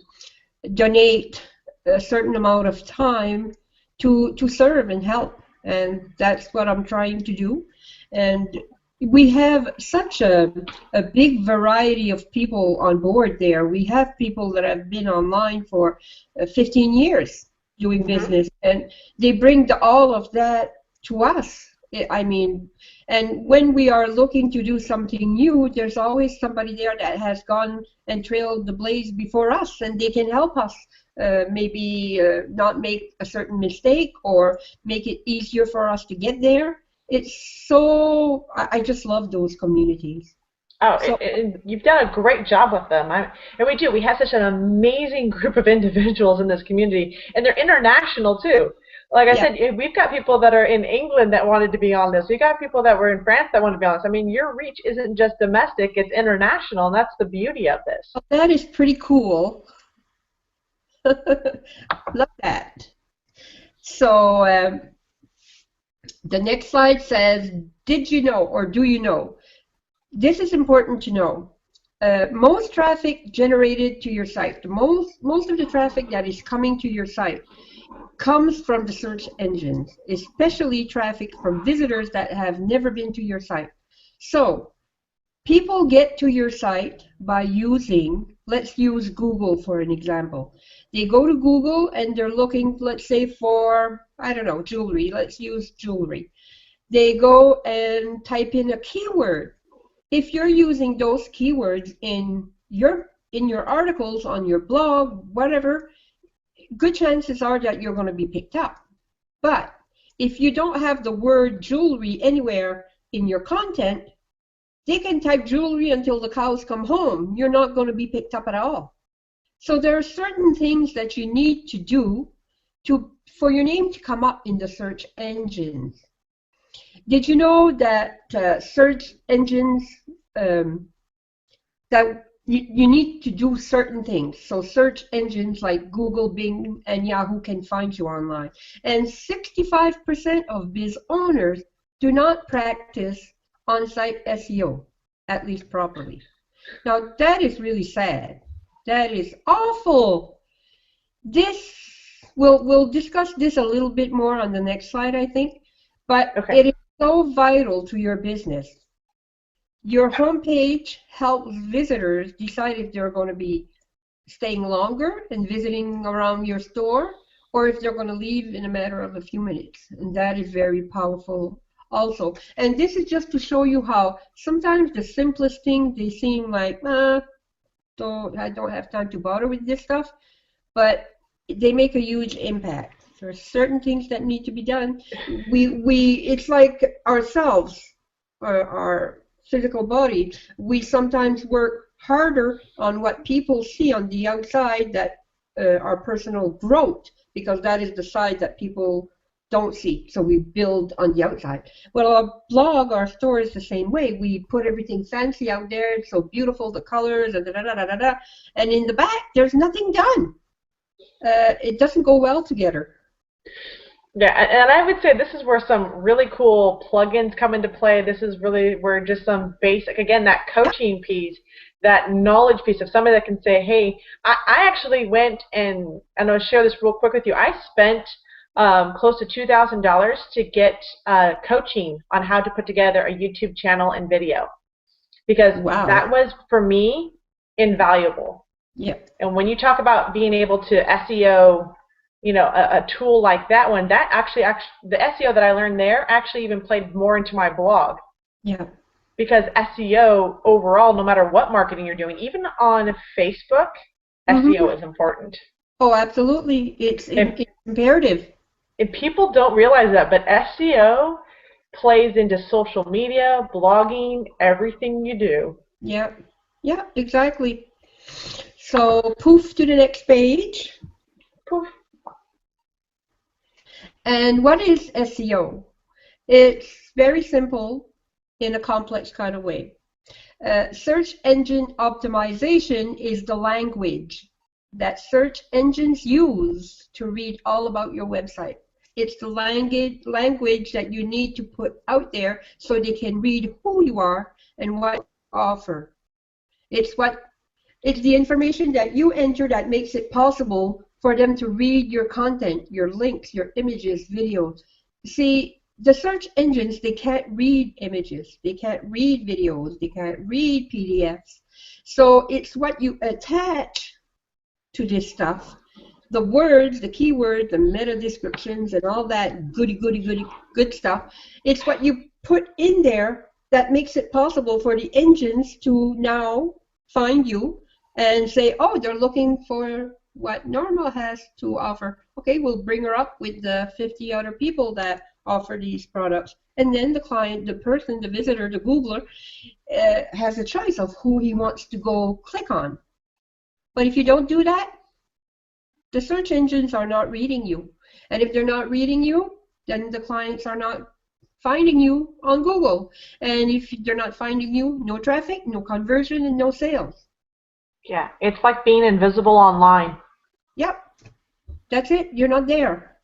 donate a certain amount of time to serve and help. And that's what I'm trying to do. And we have such a big variety of people on board there. We have people that have been online for 15 years doing business, and they bring all of that to us. I mean, and when we are looking to do something new, there's always somebody there that has gone and trailed the blaze before us, and they can help us maybe not make a certain mistake or make it easier for us to get there. It's so, I just love those communities. Oh, So, you've done a great job with them. And we do. We have such an amazing group of individuals in this community, and they're international too. Like I yeah. said, we've got people that are in England that wanted to be on this. We got people that were in France that wanted to be on this. I mean, your reach isn't just domestic; it's international, and that's the beauty of this. That is pretty cool. Love that. So the next slide says, did you know or do you know? This is important to know. Most traffic generated to your site, most of the traffic that is coming to your site comes from the search engines, especially traffic from visitors that have never been to your site. So people get to your site by using, let's use Google for an example. They go to Google and they're looking, let's say, for, I don't know, jewelry. Let's use jewelry. They go and type in a keyword. If you're using those keywords in your articles, on your blog, whatever, good chances are that you're going to be picked up. But if you don't have the word jewelry anywhere in your content, they can type jewelry until the cows come home. You're not going to be picked up at all. So there are certain things that you need to do for your name to come up in the search engines. Did you know that search engines, that you need to do certain things? So search engines like Google, Bing, and Yahoo can find you online. And 65% of biz owners do not practice on-site SEO, at least properly. Now that is really sad. That is awful. We'll discuss this a little bit more on the next slide, I think. But Okay. it is so vital to your business. Your homepage helps visitors decide if they're going to be staying longer and visiting around your store, or if they're going to leave in a matter of a few minutes. And that is very powerful also. And this is just to show you how sometimes the simplest thing, they seem like, I don't have time to bother with this stuff, but they make a huge impact. There are certain things that need to be done. It's like ourselves, our physical body. We sometimes work harder on what people see on the outside, that our personal growth, because that is the side that people don't see. So we build on the outside. Well, our blog, our store is the same way. We put everything fancy out there. It's so beautiful, the colors, and da-da-da-da-da. And in the back, there's nothing done. It doesn't go well together. Yeah, and I would say this is where some really cool plugins come into play. This is really where just some basic, again, that coaching piece that knowledge piece of somebody that can say, hey, I actually went and I'll share this real quick with you. I spent close to $2,000 to get coaching on how to put together a YouTube channel and video, because that was, for me, invaluable. Yeah. And when you talk about being able to SEO, you know, a tool like that one, that actually the SEO that I learned there actually even played more into my blog. Yeah. Because SEO overall, no matter what marketing you're doing, even on Facebook, SEO is important. Oh, absolutely. It's imperative. And people don't realize that, but SEO plays into social media, blogging, everything you do. Yeah. Yeah, exactly. So, poof to the next page. Poof. And what is SEO? It's very simple in a complex kind of way. Search engine optimization is the language that search engines use to read all about your website. It's the language that you need to put out there so they can read who you are and what you offer. It's the information that you enter that makes it possible for them to read your content, your links, your images, videos. See, the search engines, they can't read images, they can't read videos, they can't read PDFs. So it's what you attach to this stuff, the words, the keywords, the meta descriptions, and all that good stuff. It's what you put in there that makes it possible for the engines to now find you and say, oh, they're looking for what Norma has to offer. Okay, we'll bring her up with the 50 other people that offer these products. And then the client, the person, the visitor, the Googler, has a choice of who he wants to go click on. But if you don't do that, the search engines are not reading you. And if they're not reading you, then the clients are not finding you on Google. And if they're not finding you, no traffic, no conversion, and no sales. Yeah, it's like being invisible online. Yep, that's it. You're not there.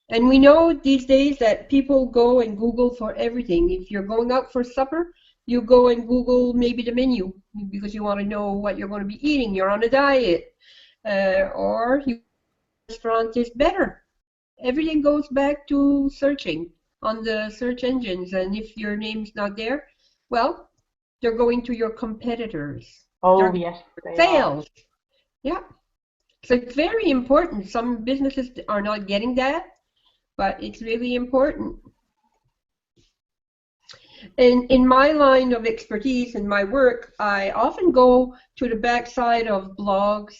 And we know these days that people go and Google for everything. If you're going out for supper, you go and Google maybe the menu because you want to know what you're going to be eating. You're on a diet. Or your restaurant is better. Everything goes back to searching on the search engines. And if your name's not there, well, they're going to your competitors. Oh, yes. Sales. Yeah. So it's very important. Some businesses are not getting that, but it's really important. And in my line of expertise in my work, I often go to the backside of blogs,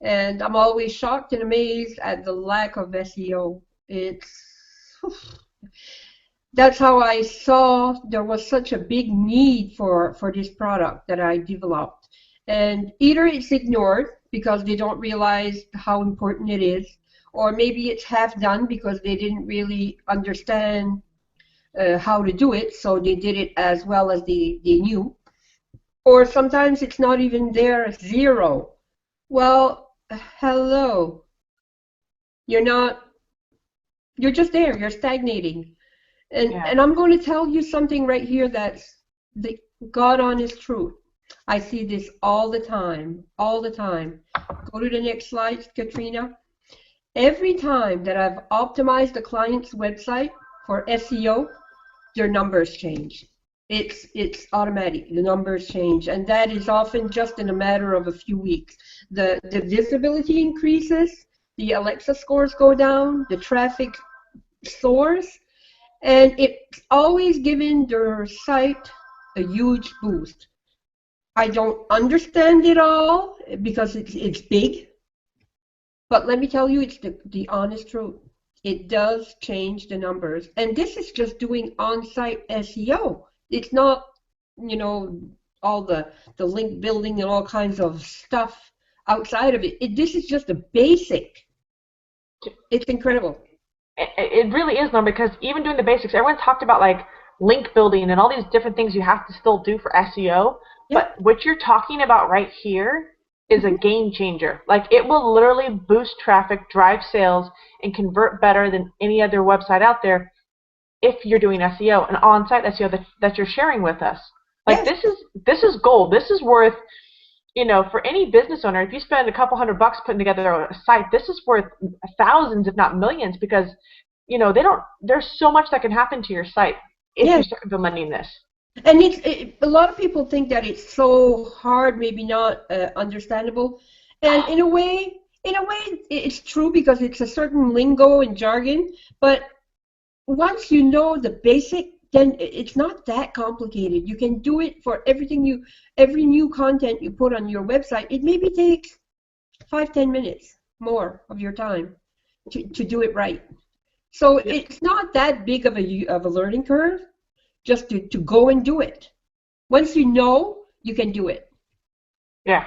and I'm always shocked and amazed at the lack of SEO. That's how I saw there was such a big need for this product that I developed. And either it's ignored because they don't realize how important it is, or maybe it's half done because they didn't really understand how to do it, so they did it as well as they knew. Or sometimes it's not even there, zero. Well, hello. You're just there, you're stagnating. And I'm going to tell you something right here that's the God honest truth. I see this all the time, all the time. Go to the next slide, Katrina. Every time that I've optimized a client's website for SEO, their numbers change. It's automatic. The numbers change, and that is often just in a matter of a few weeks. The visibility increases, the Alexa scores go down, the traffic soars, and it's always giving their site a huge boost. I don't understand it all because it's big, but let me tell you, it's the honest truth. It does change the numbers, and this is just doing on-site SEO. It's not, you know, all the link building and all kinds of stuff outside of it. This is just a basic. It's incredible. It really is, Norm, because even doing the basics, everyone's talked about like link building and all these different things you have to still do for SEO. But what you're talking about right here is a game changer. Like, it will literally boost traffic, drive sales, and convert better than any other website out there if you're doing SEO, an on-site SEO that you're sharing with us. Like Yes. this is gold. This is worth, for any business owner, if you spend a couple $100 putting together a site, this is worth thousands, if not millions, because there's so much that can happen to your site if you Yes. start implementing this. And a lot of people think that it's so hard, maybe not understandable. And in a way, it's true because it's a certain lingo and jargon. But once you know the basic, then it's not that complicated. You can do it for every new content you put on your website. It maybe takes 5-10 minutes more of your time to do it right. So Yeah. it's not that big of a learning curve just to go and do it. Once you know, you can do it. Yeah.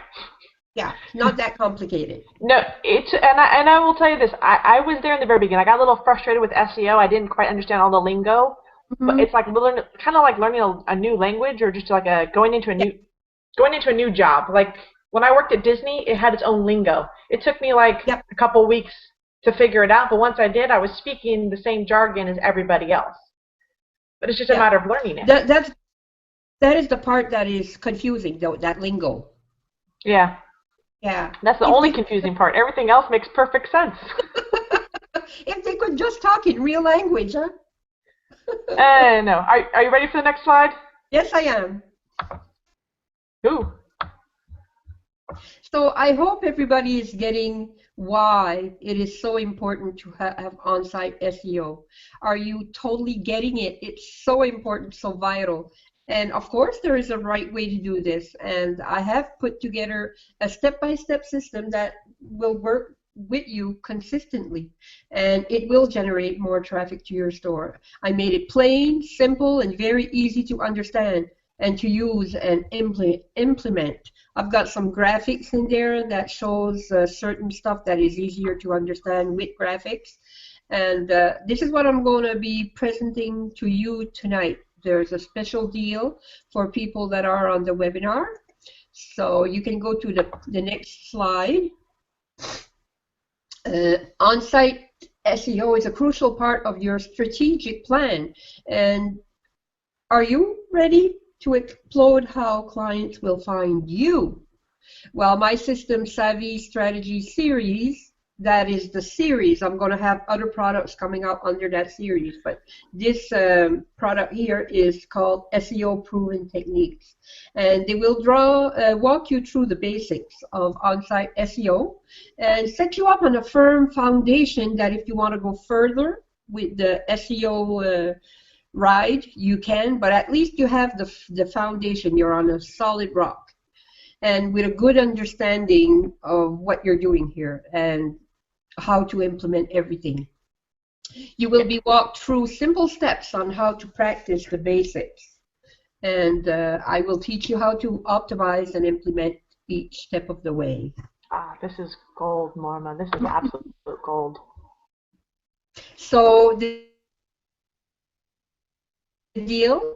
Yeah, not that complicated. No, and I will tell you this. I was there in the very beginning. I got a little frustrated with SEO. I didn't quite understand all the lingo, but Hmm. it's like kind of like learning a new language, or just like going into Yeah, a new job. Like when I worked at Disney, it had its own lingo. It took me like yeah, a couple weeks to figure it out, but once I did, I was speaking the same jargon as everybody else. But it's just a yeah. matter of learning it. That is the part that is confusing, though, that lingo. Yeah, Yeah. that's the If only they confusing part. Everything else makes perfect sense. if they could just talk in real language, huh? No. Are you ready for the next slide? Yes, I am. Ooh. So I hope everybody is getting why it is so important to have on-site SEO. Are you totally getting it? It's so important, so vital. And of course, there is a right way to do this. And I have put together a step-by-step system that will work with you consistently, and it will generate more traffic to your store. I made it plain, simple, and very easy to understand and to use and implement. I've got some graphics in there that shows certain stuff that is easier to understand with graphics. And this is what I'm going to be presenting to you tonight. There's a special deal for people that are on the webinar. So you can go to the next slide. On-site SEO is a crucial part of your strategic plan. And are you ready to explode how clients will find you? Well, my System Savvy Strategy series, that is the series. I'm going to have other products coming out under that series, but this product here is called SEO Proven Techniques. And they will walk you through the basics of on-site SEO and set you up on a firm foundation that if you want to go further with the SEO ride, you can, but at least you have the foundation. You're on a solid rock and with a good understanding of what you're doing here and how to implement everything. You will be walked through simple steps on how to practice the basics. And I will teach you how to optimize and implement each step of the way. Ah, this is gold, Norma. This is absolute gold. So the deal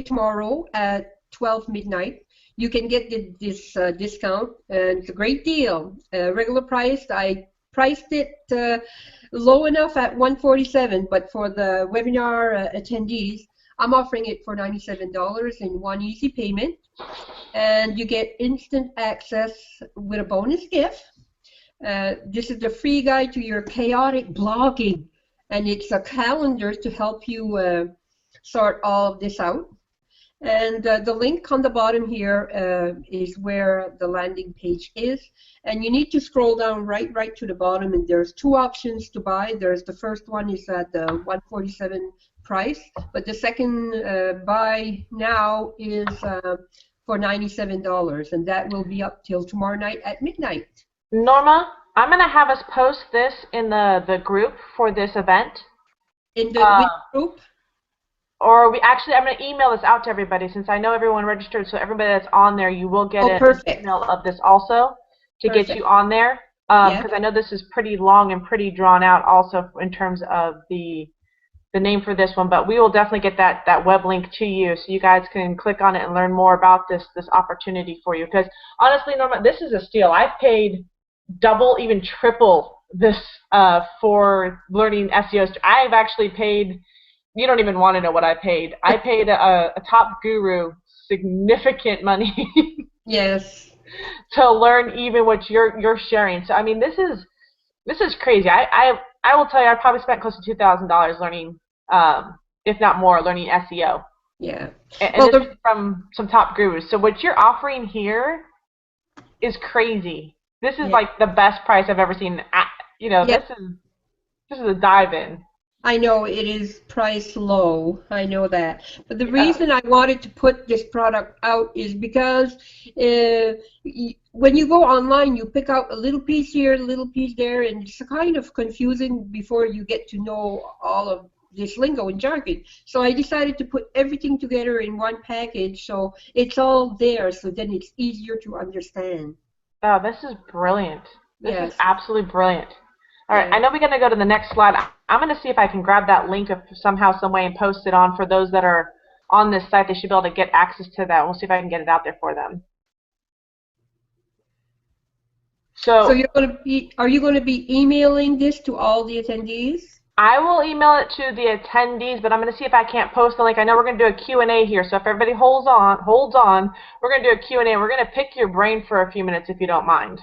tomorrow at 12 midnight. You can get this discount, and it's a great deal. Regular price, I priced it low enough at $147, but for the webinar attendees, I'm offering it for $97 in one easy payment, and you get instant access with a bonus gift. This is the free guide to your chaotic blogging, and it's a calendar to help you sort all of this out. And the link on the bottom here is where the landing page is. And you need to scroll down right to the bottom, and there's two options to buy. There's the first one is at the $147 price, but the second buy now is for $97, and that will be up till tomorrow night at midnight. Norma, I'm going to have us post this in the group for this event. In the group? Or I'm going to email this out to everybody since I know everyone registered, so everybody that's on there, you will get an email of this also to get you on there. Because I know this is pretty long and pretty drawn out also in terms of the name for this one, but we will definitely get that web link to you so you guys can click on it and learn more about this opportunity for you. Because honestly, Norma, this is a steal. I've paid double, even triple this for learning SEO. I've actually paid, you don't even want to know what I paid. I paid a top guru significant money Yes. to learn even what you're sharing. So I mean, this is crazy. I will tell you, I probably spent close to $2,000 learning, if not more, learning SEO. Yeah. And Well, this is from some top gurus. So what you're offering here is crazy. This is yeah, like the best price I've ever seen. yeah. This is a dive in. I know it is priced low. I know that. But the Yeah. reason I wanted to put this product out is because when you go online, you pick out a little piece here, a little piece there, and it's kind of confusing before you get to know all of this lingo and jargon. So I decided to put everything together in one package, so it's all there, so then it's easier to understand. Oh, this is brilliant. This is Yes, absolutely brilliant. All right, I yes. know we're going to go to the next slide. I'm going to see if I can grab that link of somehow, some way, and post it on for those that are on this site. They should be able to get access to that. We'll see if I can get it out there for them. So So are you going to be emailing this to all the attendees? I will email it to the attendees, but I'm going to see if I can't post the link. I know we're going to do a Q&A here, so if everybody holds on, we're going to do a Q&A. We're going to pick your brain for a few minutes if you don't mind.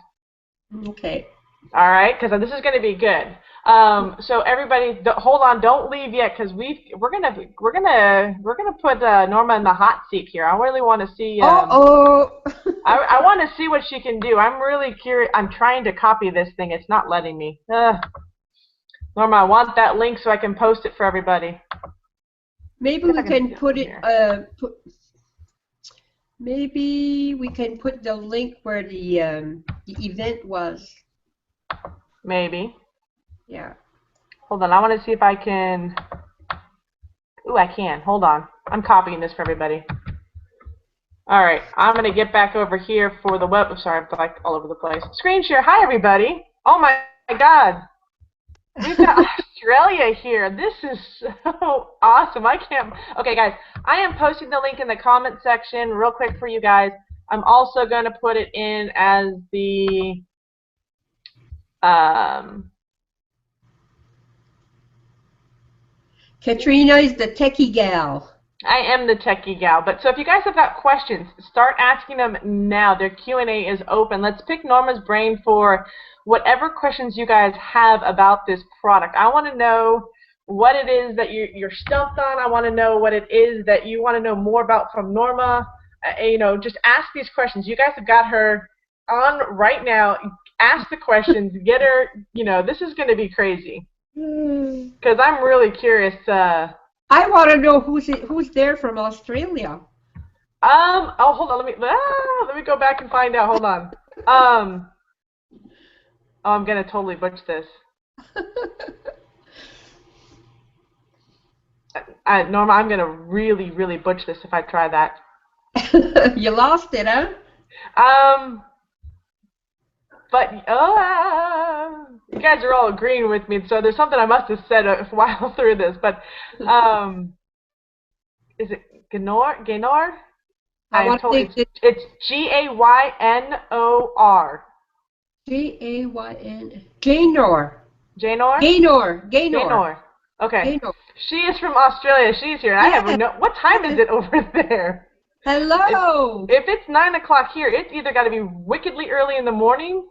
Okay. All right, because this is going to be good. So everybody, hold on, don't leave yet, because we're gonna put Norma in the hot seat here. I really want to see. Uh-oh. I want to see what she can do. I'm really curious. I'm trying to copy this thing. It's not letting me. Norma, I want that link so I can post it for everybody. Maybe See if I we can can see it put from it, here. maybe we can put the link where the event was. Maybe. Yeah. Hold on. I want to see if I can. Ooh, I can. Hold on. I'm copying this for everybody. All right, I'm going to get back over here for the web. Sorry, I'm like all over the place. Screen share. Hi, everybody. Oh, my God. We've got Australia here. This is so awesome. I can't. Okay, guys, I am posting the link in the comment section real quick for you guys. I'm also going to put it in as the Katrina is the techie gal. I am the techie gal, but so if you guys have got questions, start asking them now. Their Q&A is open. Let's pick Norma's brain for whatever questions you guys have about this product. I want to know what it is that you're stumped on. I want to know what it is that you want to know more about from Norma. Just ask these questions. You guys have got her on right now. Ask the questions. Get her. This is going to be crazy because I'm really curious. I want to know who's there from Australia. Oh, hold on. Let me go back and find out. Hold on. Oh, I'm gonna totally butcher this. Norma, I'm gonna really, really butcher this if I try that. You lost it, huh? But you guys are all agreeing with me, so there's something I must have said a while through this. But is it Gaynor? Gaynor? It's Gaynor. Gayn. Gaynor. Gaynor? Gaynor. Gaynor. Okay. Gaynor. She is from Australia. She's here. I have no. What time is it over there? Hello. If it's 9 o'clock here, it's either got to be wickedly early in the morning.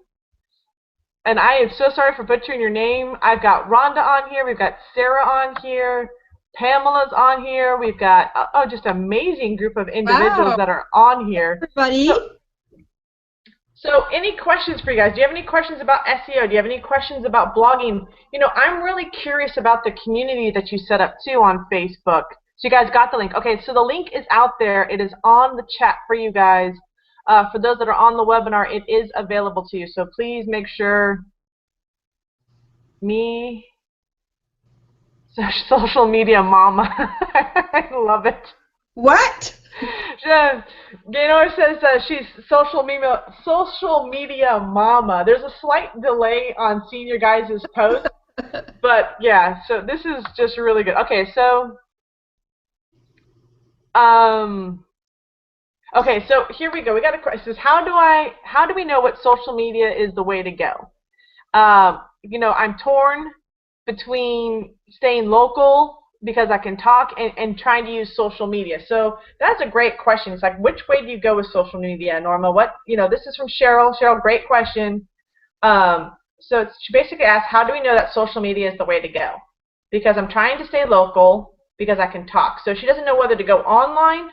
And I am so sorry for butchering your name. I've got Rhonda on here. We've got Sarah on here. Pamela's on here. We've got just an amazing group of individuals that are on here. Everybody. So any questions for you guys? Do you have any questions about SEO? Do you have any questions about blogging? I'm really curious about the community that you set up too on Facebook. So you guys got the link. Okay, so the link is out there. It is on the chat for you guys. For those that are on the webinar, it is available to you. So please make sure social media mama. I love it. What? Gaynor says she's social media mama. There's a slight delay on senior guys' post, but yeah. So this is just really good. Okay, so so here we go. We got a question. It says, how do we know what social media is the way to go? I'm torn between staying local because I can talk, and trying to use social media. So that's a great question. It's like, which way do you go with social media, Norma? This is from Cheryl. Cheryl, great question. So she basically asked, how do we know that social media is the way to go? Because I'm trying to stay local because I can talk. So she doesn't know whether to go online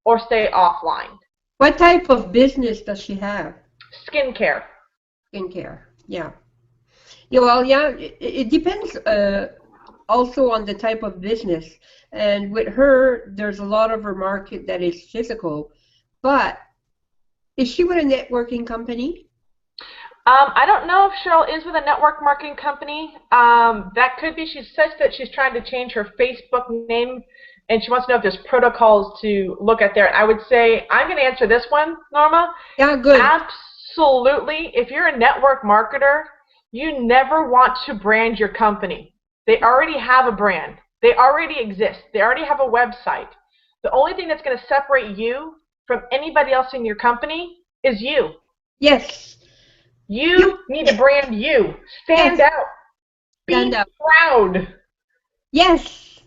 or stay offline. What type of business does she have? Skincare. Skincare, yeah. Yeah, well, yeah, it depends also on the type of business. And with her, there's a lot of her market that is physical. But is she with a networking company? I don't know if Cheryl is with a network marketing company. That could be. She says that she's trying to change her Facebook name, and she wants to know if there's protocols to look at there. I would say, I'm going to answer this one, Norma. Yeah, good. Absolutely. If you're a network marketer, you never want to brand your company. They already have a brand. They already exist. They already have a website. The only thing that's going to separate you from anybody else in your company is you. Yes. You need to brand you. Stand out. Be proud. Yes.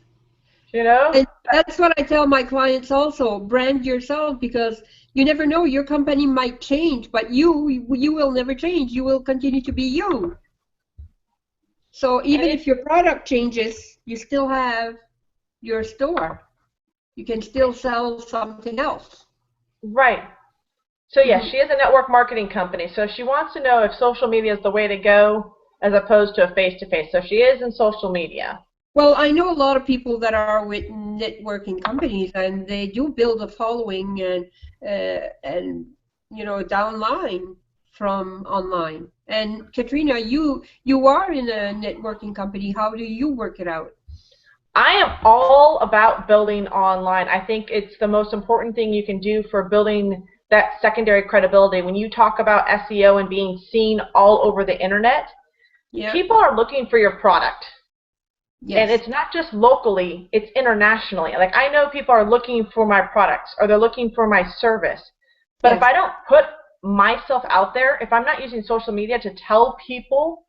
You know? And that's what I tell my clients also. Brand yourself, because you never know. Your company might change, but you will never change. You will continue to be you. So even if your product changes, you still have your store. You can still sell something else. Right. So yeah, she is a network marketing company. So she wants to know if social media is the way to go as opposed to a face-to-face. So she is in social media. Well, I know a lot of people that are with networking companies, and they do build a following and downline from online. And Katrina, you are in a networking company. How do you work it out? I am all about building online. I think it's the most important thing you can do for building that secondary credibility. When you talk about SEO and being seen all over the internet, people are looking for your product. Yes. And it's not just locally, it's internationally. Like, I know people are looking for my products, or they're looking for my service. But if I don't put myself out there, if I'm not using social media to tell people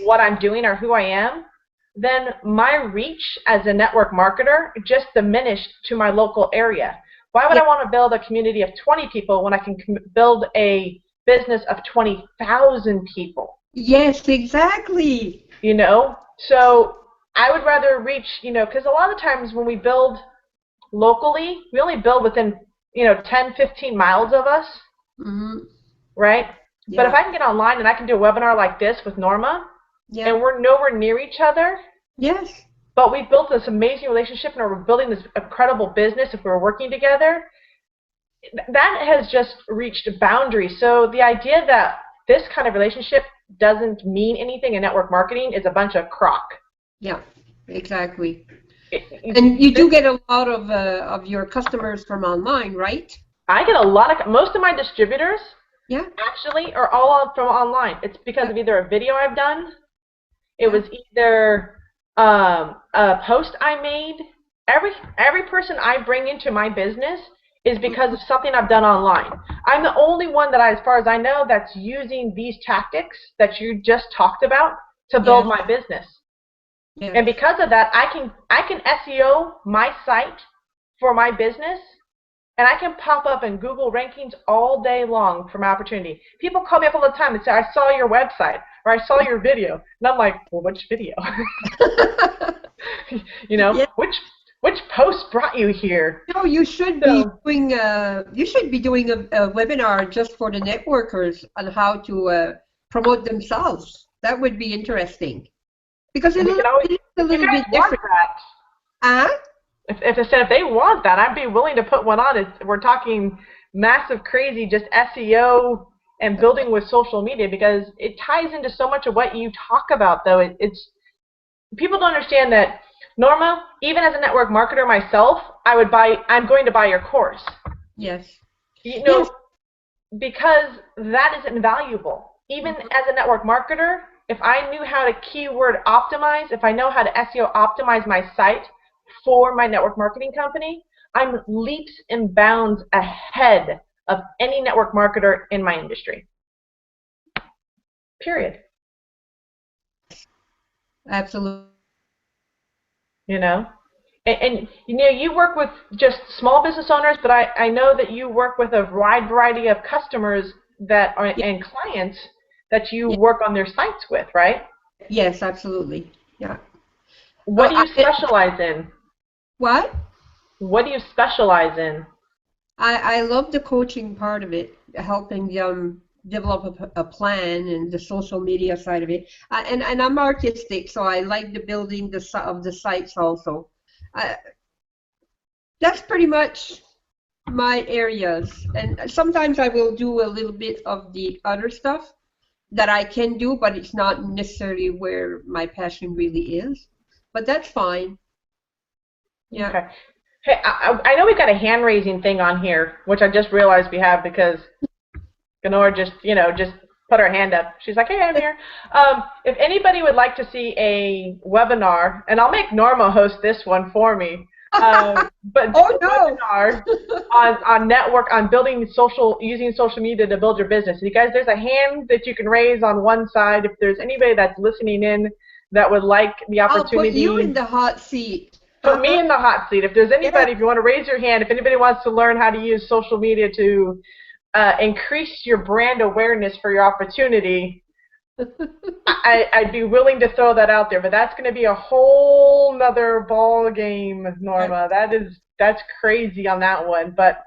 what I'm doing or who I am, then my reach as a network marketer just diminished to my local area. Why would I want to build a community of 20 people when I can build a business of 20,000 people? Yes, exactly. You know? So I would rather reach, because a lot of times when we build locally, we only build within, 10, 15 miles of us, right? Yeah. But if I can get online and I can do a webinar like this with Norma, and we're nowhere near each other, but we've built this amazing relationship, and we're building this incredible business if we're working together, that has just reached boundaries. So the idea that this kind of relationship doesn't mean anything in network marketing is a bunch of crock. Yeah, exactly. And you do get a lot of your customers from online, right? I get a lot of, most of my distributors actually are all from online. It's because of either a video I've done, it was either a post I made. Every person I bring into my business is because of something I've done online. I'm the only one that, as far as I know, that's using these tactics that you just talked about to build my business. And because of that, I can SEO my site for my business, and I can pop up in Google rankings all day long for my opportunity. People call me up all the time and say, I saw your website, or I saw your video. And I'm like, well, which video? Which post brought you here? No, you should be doing a webinar just for the networkers on how to promote themselves. That would be interesting. Because it's a little bit different. If they want that, I'd be willing to put one on. We're talking massive, crazy, just SEO and building with social media, because it ties into so much of what you talk about. Though it's people don't understand that, Norma. Even as a network marketer myself, I'm going to buy your course. Yes. Because that is invaluable. Even as a network marketer, if I knew how to keyword optimize, if I know how to SEO optimize my site for my network marketing company, I'm leaps and bounds ahead of any network marketer in my industry. Period. Absolutely. And you know, you work with just small business owners, but I know that you work with a wide variety of customers that are Yeah. and clients that you Yeah. work on their sites with, right? Yes, absolutely. Yeah. What Well, do you specialize in? what? What do you specialize in? I love the coaching part of it, helping them develop a plan and the social media side of it. And I'm artistic, so I like the building of the sites also. I, that's pretty much my areas. And sometimes I will do a little bit of the other stuff that I can do, but it's not necessarily where my passion really is. But that's fine. Yeah. Okay. Hey, I know we've got a hand raising thing on here, which I just realized we have because Ganora just, you know, just put her hand up. She's like, hey, I'm here. If anybody would like to see a webinar, and I'll make Norma host this one for me, but Oh no! webinar on building using social media to build your business. You guys, there's a hand that you can raise on one side if there's anybody that's listening in that would like the opportunity. I'll put you in the hot seat. Put me in the hot seat. If there's anybody, Yeah. if you want to raise your hand, if anybody wants to learn how to use social media to increase your brand awareness for your opportunity, I'd be willing to throw that out there. But that's going to be a whole nother ball game, Norma. That's crazy on that one. But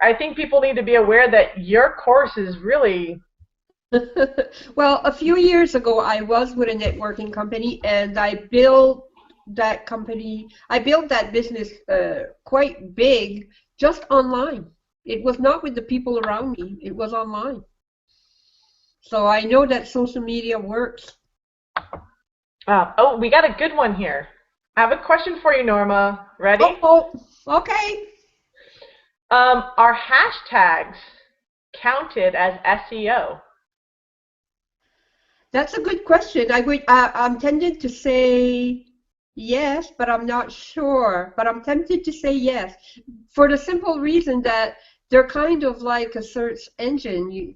I think people need to be aware that your course is really. Well, a few years ago, I was with a networking company, and I built that company. I built that business quite big just online. It was not with the people around me. It was online. So I know that social media works. Oh, we got a good one here. I have a question for you, Norma. Ready? Oh, okay. Are hashtags counted as SEO? That's a good question. I'm tempted to say yes, but I'm not sure. But I'm tempted to say yes for the simple reason that they're kind of like a search engine.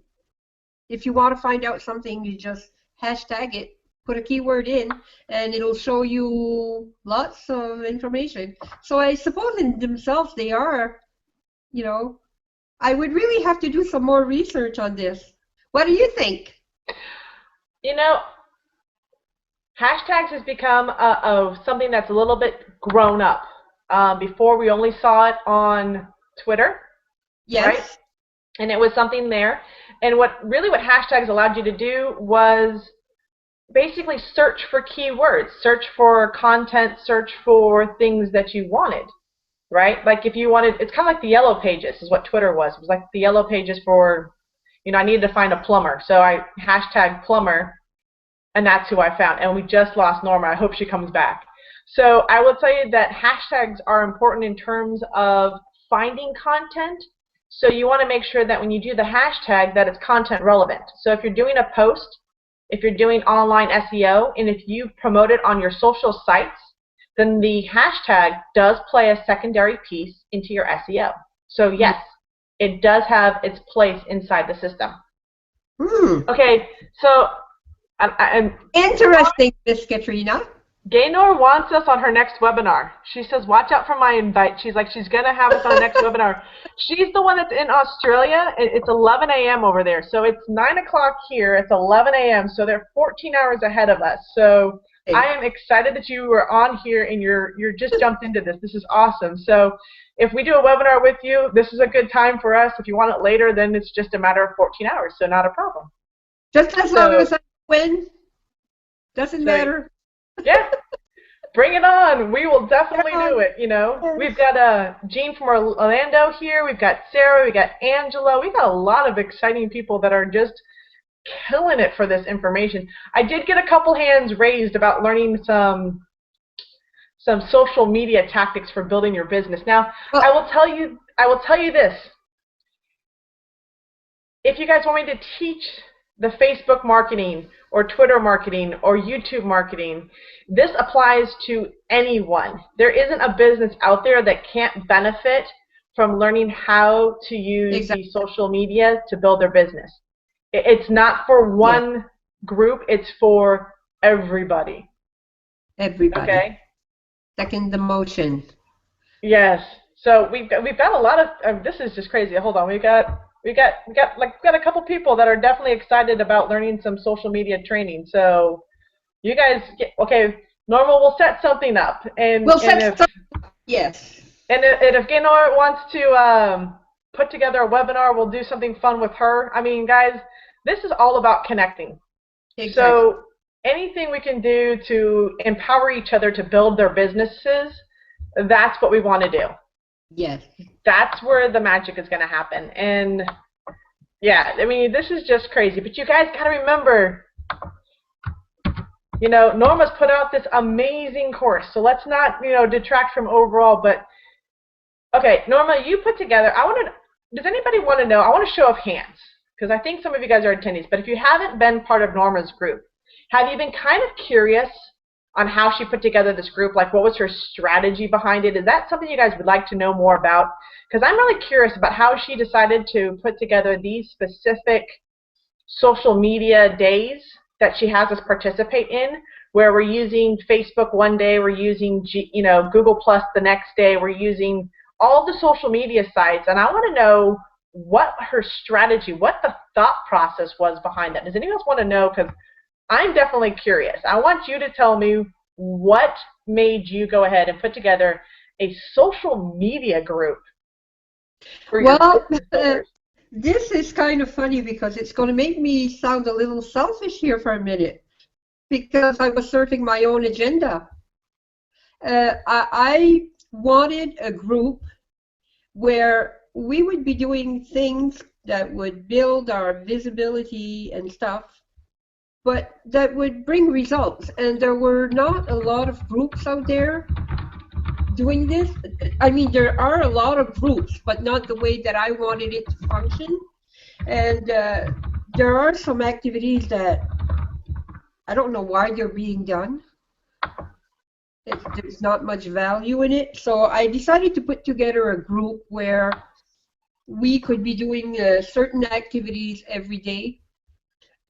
If you want to find out something, you just hashtag it, put a keyword in, and it'll show you lots of information. So I suppose in themselves they are, you know, I would really have to do some more research on this. What do you think? You know, hashtags has become something that's a little bit grown up. Before we only saw it on Twitter, Yes. right? And it was something there. And what hashtags allowed you to do was basically search for keywords, search for content, search for things that you wanted, right? Like if you wanted, it's kind of like the yellow pages is what Twitter was. It was like the yellow pages for, you know, I needed to find a plumber. So I hashtag plumber, and that's who I found. And we just lost Norma. I hope she comes back. So I will tell you that hashtags are important in terms of finding content. So you want to make sure that when you do the hashtag that it's content relevant. So if you're doing a post, if you're doing online SEO, and if you promote it on your social sites, then the hashtag does play a secondary piece into your SEO. So yes, it does have its place inside the system. Okay, so interesting, Miss Katrina. Gaynor wants us on her next webinar. She says, watch out for my invite. She's like, she's going to have us on the next webinar. She's the one that's in Australia. It's 11 a.m. over there. So it's 9 o'clock here. It's 11 a.m. So they're 14 hours ahead of us. So I am excited that you were on here and you're just jumped into this. This is awesome. So if we do a webinar with you, this is a good time for us. If you want it later, then it's just a matter of 14 hours. So not a problem. Just as long as I win. Doesn't matter. Yeah, bring it on. We will definitely do it, you know. We've got Jean from Orlando here. We've got Sarah. We've got Angela. We've got a lot of exciting people that are just killing it for this information. I did get a couple hands raised about learning some social media tactics for building your business. Now, I will tell you this. If you guys want me to teach the Facebook marketing or Twitter marketing or YouTube marketing, this applies to anyone. There isn't a business out there that can't benefit from learning how to use the social media to build their business. It's not for one group, it's for everybody. Everybody. Okay? Second the motion. Yes. So we've got a lot of this is just crazy. Hold on. We got a couple people that are definitely excited about learning some social media training. So you guys okay, Norma, we'll set something up. We'll set something up. Yes. And if Gaynor wants to put together a webinar, we'll do something fun with her. I mean, guys, this is all about connecting. Exactly. So anything we can do to empower each other to build their businesses, that's what we want to do. Yes. That's where the magic is going to happen. And yeah, I mean, this is just crazy. But you guys got to remember, you know, Norma's put out this amazing course. So let's not, you know, detract from overall. But okay, Norma, you put together. Does anybody want to know? I want a show of hands because I think some of you guys are attendees. But if you haven't been part of Norma's group, have you been kind of curious on how she put together this group? Like, what was her strategy behind it? Is that something you guys would like to know more about? Because I'm really curious about how she decided to put together these specific social media days that she has us participate in, where we're using Facebook one day, we're using Google Plus the next day, we're using all the social media sites, and I want to know what her strategy, what the thought process was behind that. Does anyone else want to know? Because I'm definitely curious. I want you to tell me what made you go ahead and put together a social media group for well, your this is kind of funny because it's going to make me sound a little selfish here for a minute because I was serving my own agenda. I wanted a group where we would be doing things that would build our visibility and stuff, but that would bring results. And there were not a lot of groups out there doing this. I mean, there are a lot of groups, but not the way that I wanted it to function. And there are some activities that I don't know why they're being done. There's not much value in it. So I decided to put together a group where we could be doing certain activities every day.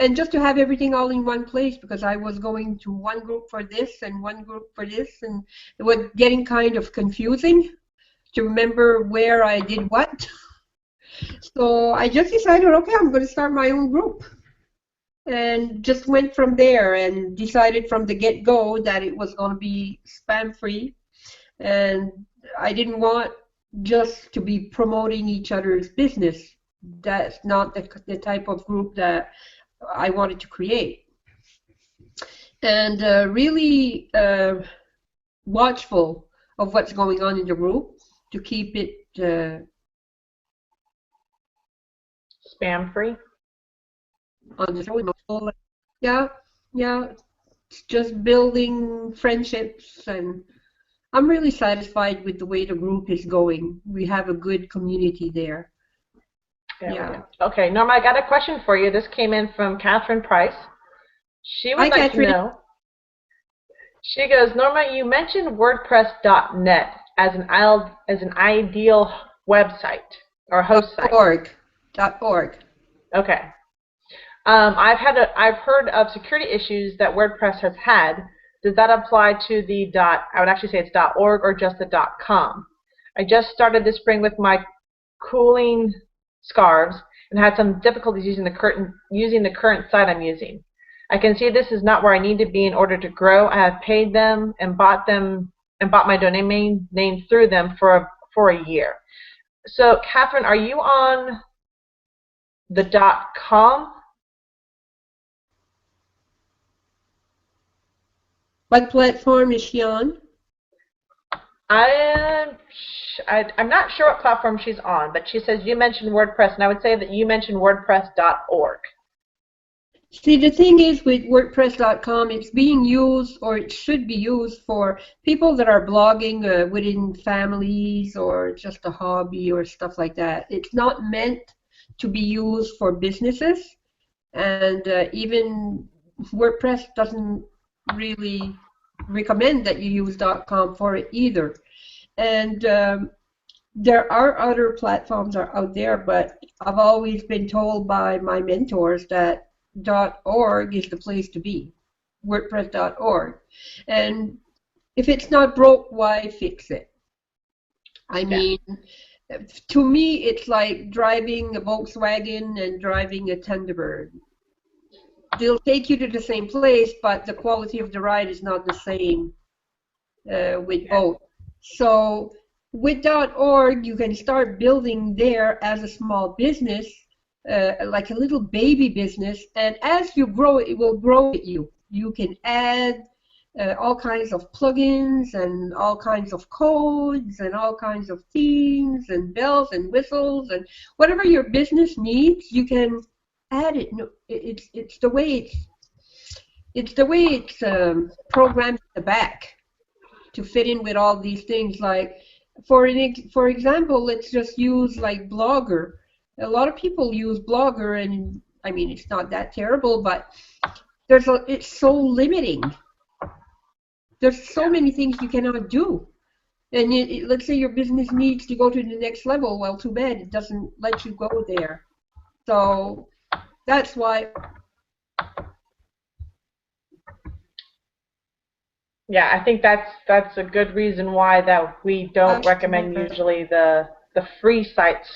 And just to have everything all in one place, because I was going to one group for this and one group for this, and it was getting kind of confusing to remember where I did what. So I just decided, okay, I'm going to start my own group. And just went from there and decided from the get-go that it was going to be spam-free. And I didn't want just to be promoting each other's business. That's not the type of group that I wanted to create. And really watchful of what's going on in the group to keep it spam-free. On the show. Yeah, it's just building friendships, and I'm really satisfied with the way the group is going. We have a good community there. Yeah. Okay, Norma, I got a question for you. This came in from Catherine Price. She would like to know. She goes, Norma, you mentioned WordPress.net as an ideal website or host site. .org. Okay. I've heard of security issues that WordPress has had. Does that apply to the I would actually say it's .org or just the .com? I just started this spring with my cooling scarves and had some difficulties using the current site I'm using. I can see this is not where I need to be in order to grow. I have paid them and bought my domain name through them for a year. So, Catherine, are you on the .com? What platform is she on? I'm not sure what platform she's on, but she says you mentioned WordPress, and I would say that you mentioned WordPress.org. See, the thing is with WordPress.com, it's being used, or it should be used, for people that are blogging within families or just a hobby or stuff like that. It's not meant to be used for businesses, and even WordPress doesn't really recommend that you use .com for it either. And there are other platforms out there, but I've always been told by my mentors that .org is the place to be, WordPress.org. And If it's not broke, why fix it? I mean, to me, it's like driving a Volkswagen and driving a Thunderbird. They'll take you to the same place, but the quality of the ride is not the same with both. So with .org, you can start building there as a small business, like a little baby business, and as you grow, it will grow with you. You can add all kinds of plugins and all kinds of codes and all kinds of themes and bells and whistles and whatever your business needs, you can add it. No, it's the way it's programmed in the back to fit in with all these things. Like for example, let's just use like Blogger. A lot of people use Blogger, and I mean it's not that terrible, but it's so limiting. There's so many things you cannot do. And let's say your business needs to go to the next level. Well, too bad it doesn't let you go there. So that's why. Yeah, I think that's a good reason why that we don't recommend usually the free sites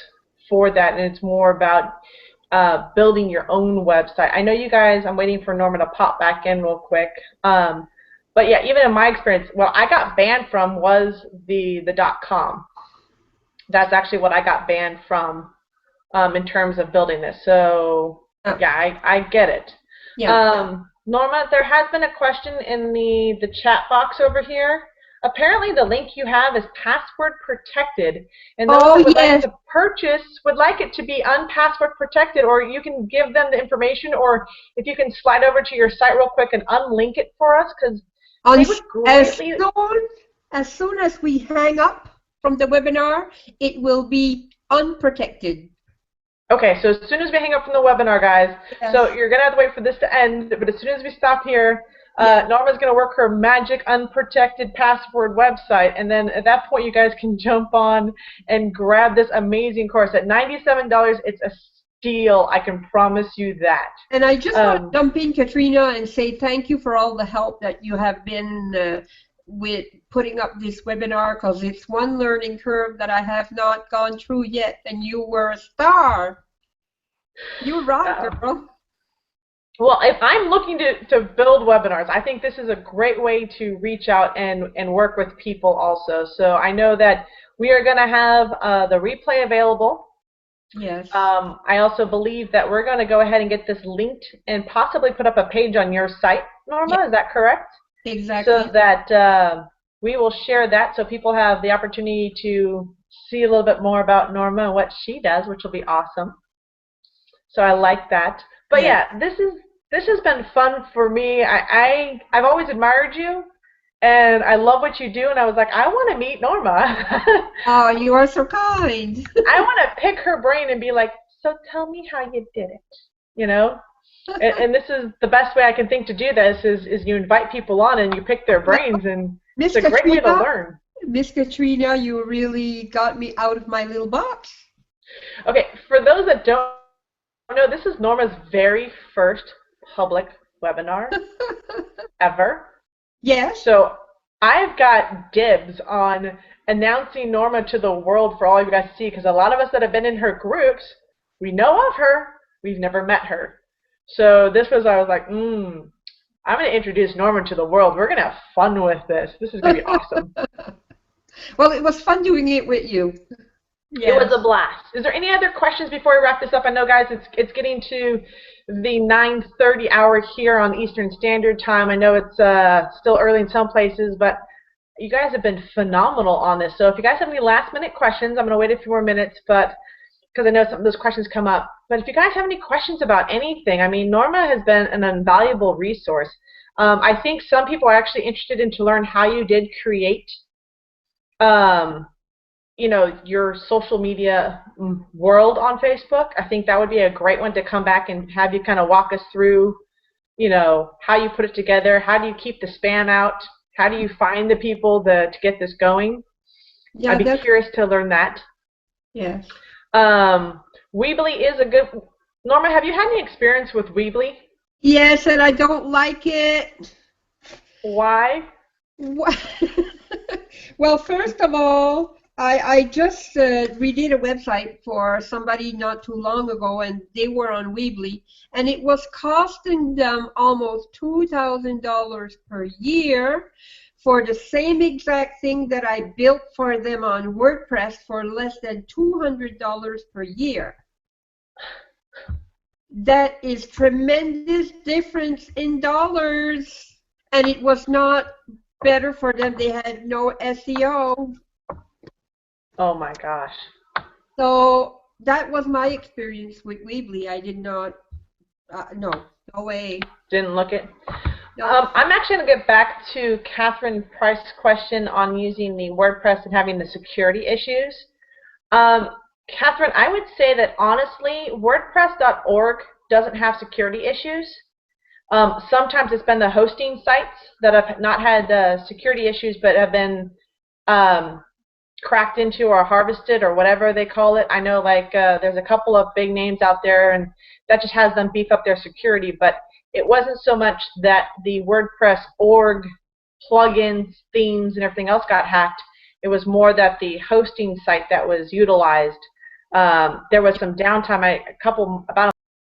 for that, and it's more about building your own website. I know you guys. I'm waiting for Norma to pop back in real quick. But yeah, even in my experience, what I got banned from was the .com. That's actually what I got banned from in terms of building this. So yeah, I get it. Yeah. Norma, there has been a question in the chat box over here. Apparently the link you have is password protected, and those that would like to purchase would like it to be unpassword protected, or you can give them the information, or if you can slide over to your site real quick and unlink it for us, because as soon as we hang up from the webinar, it will be unprotected. Okay, so as soon as we hang up from the webinar, guys, so you're going to have to wait for this to end, but as soon as we stop here, Norma's going to work her magic unprotected password website, and then at that point you guys can jump on and grab this amazing course. At $97, it's a steal, I can promise you that. And I just want to jump in, Katrina, and say thank you for all the help that you have been with putting up this webinar, because it's one learning curve that I have not gone through yet, and you were a star. You rock, girl. Well, if I'm looking to build webinars, I think this is a great way to reach out and work with people also. So I know that we are going to have the replay available. Yes. I also believe that we're going to go ahead and get this linked and possibly put up a page on your site, Norma. Yes. Is that correct? Exactly. So that we will share that so people have the opportunity to see a little bit more about Norma and what she does, which will be awesome. So I like that. But yeah, this has been fun for me. I've always admired you, and I love what you do, and I was like, I want to meet Norma. Oh, you are so kind. I want to pick her brain and be like, so tell me how you did it, you know? and this is the best way I can think to do this is you invite people on and you pick their brains, and it's a great way to learn. Miss Katrina, you really got me out of my little box. Okay, for those that don't know, this is Norma's very first public webinar ever. Yes. So I've got dibs on announcing Norma to the world for all of you guys to see, because a lot of us that have been in her groups, we know of her, we've never met her. So I was like, I'm going to introduce Norma to the world. We're going to have fun with this. This is going to be awesome. Well, it was fun doing it with you. Yes. It was a blast. Is there any other questions before we wrap this up? I know, guys, it's getting to the 9:30 hour here on Eastern Standard Time. I know it's still early in some places, but you guys have been phenomenal on this. So if you guys have any last-minute questions, I'm going to wait a few more minutes, but because I know some of those questions come up. But if you guys have any questions about anything, I mean, Norma has been an invaluable resource. I think some people are actually interested in to learn how you did create you know, your social media world on Facebook. I think that would be a great one to come back and have you kind of walk us through, you know, how you put it together, how do you keep the spam out, how do you find the people to get this going. Yeah, I'd be curious to learn that. Yes. Weebly is a good. Norma, have you had any experience with Weebly? Yes, and I don't like it. Why? Wha- Well, first of all, I just redid a website for somebody not too long ago, and they were on Weebly, and it was costing them almost $2,000 per year for the same exact thing that I built for them on WordPress for less than $200 per year. That is tremendous difference in dollars, and it was not better for them. They had no SEO. Oh my gosh. So that was my experience with Weebly. I did not, no, no way. Didn't look it. No. I'm actually going to get back to Catherine Price's question on using the WordPress and having the security issues. Catherine, I would say that honestly, WordPress.org doesn't have security issues. Sometimes it's been the hosting sites that have not had security issues but have been cracked into or harvested or whatever they call it. I know like there's a couple of big names out there, and that just has them beef up their security, but it wasn't so much that the WordPress org plugins, themes, and everything else got hacked. It was more that the hosting site that was utilized, there was some downtime about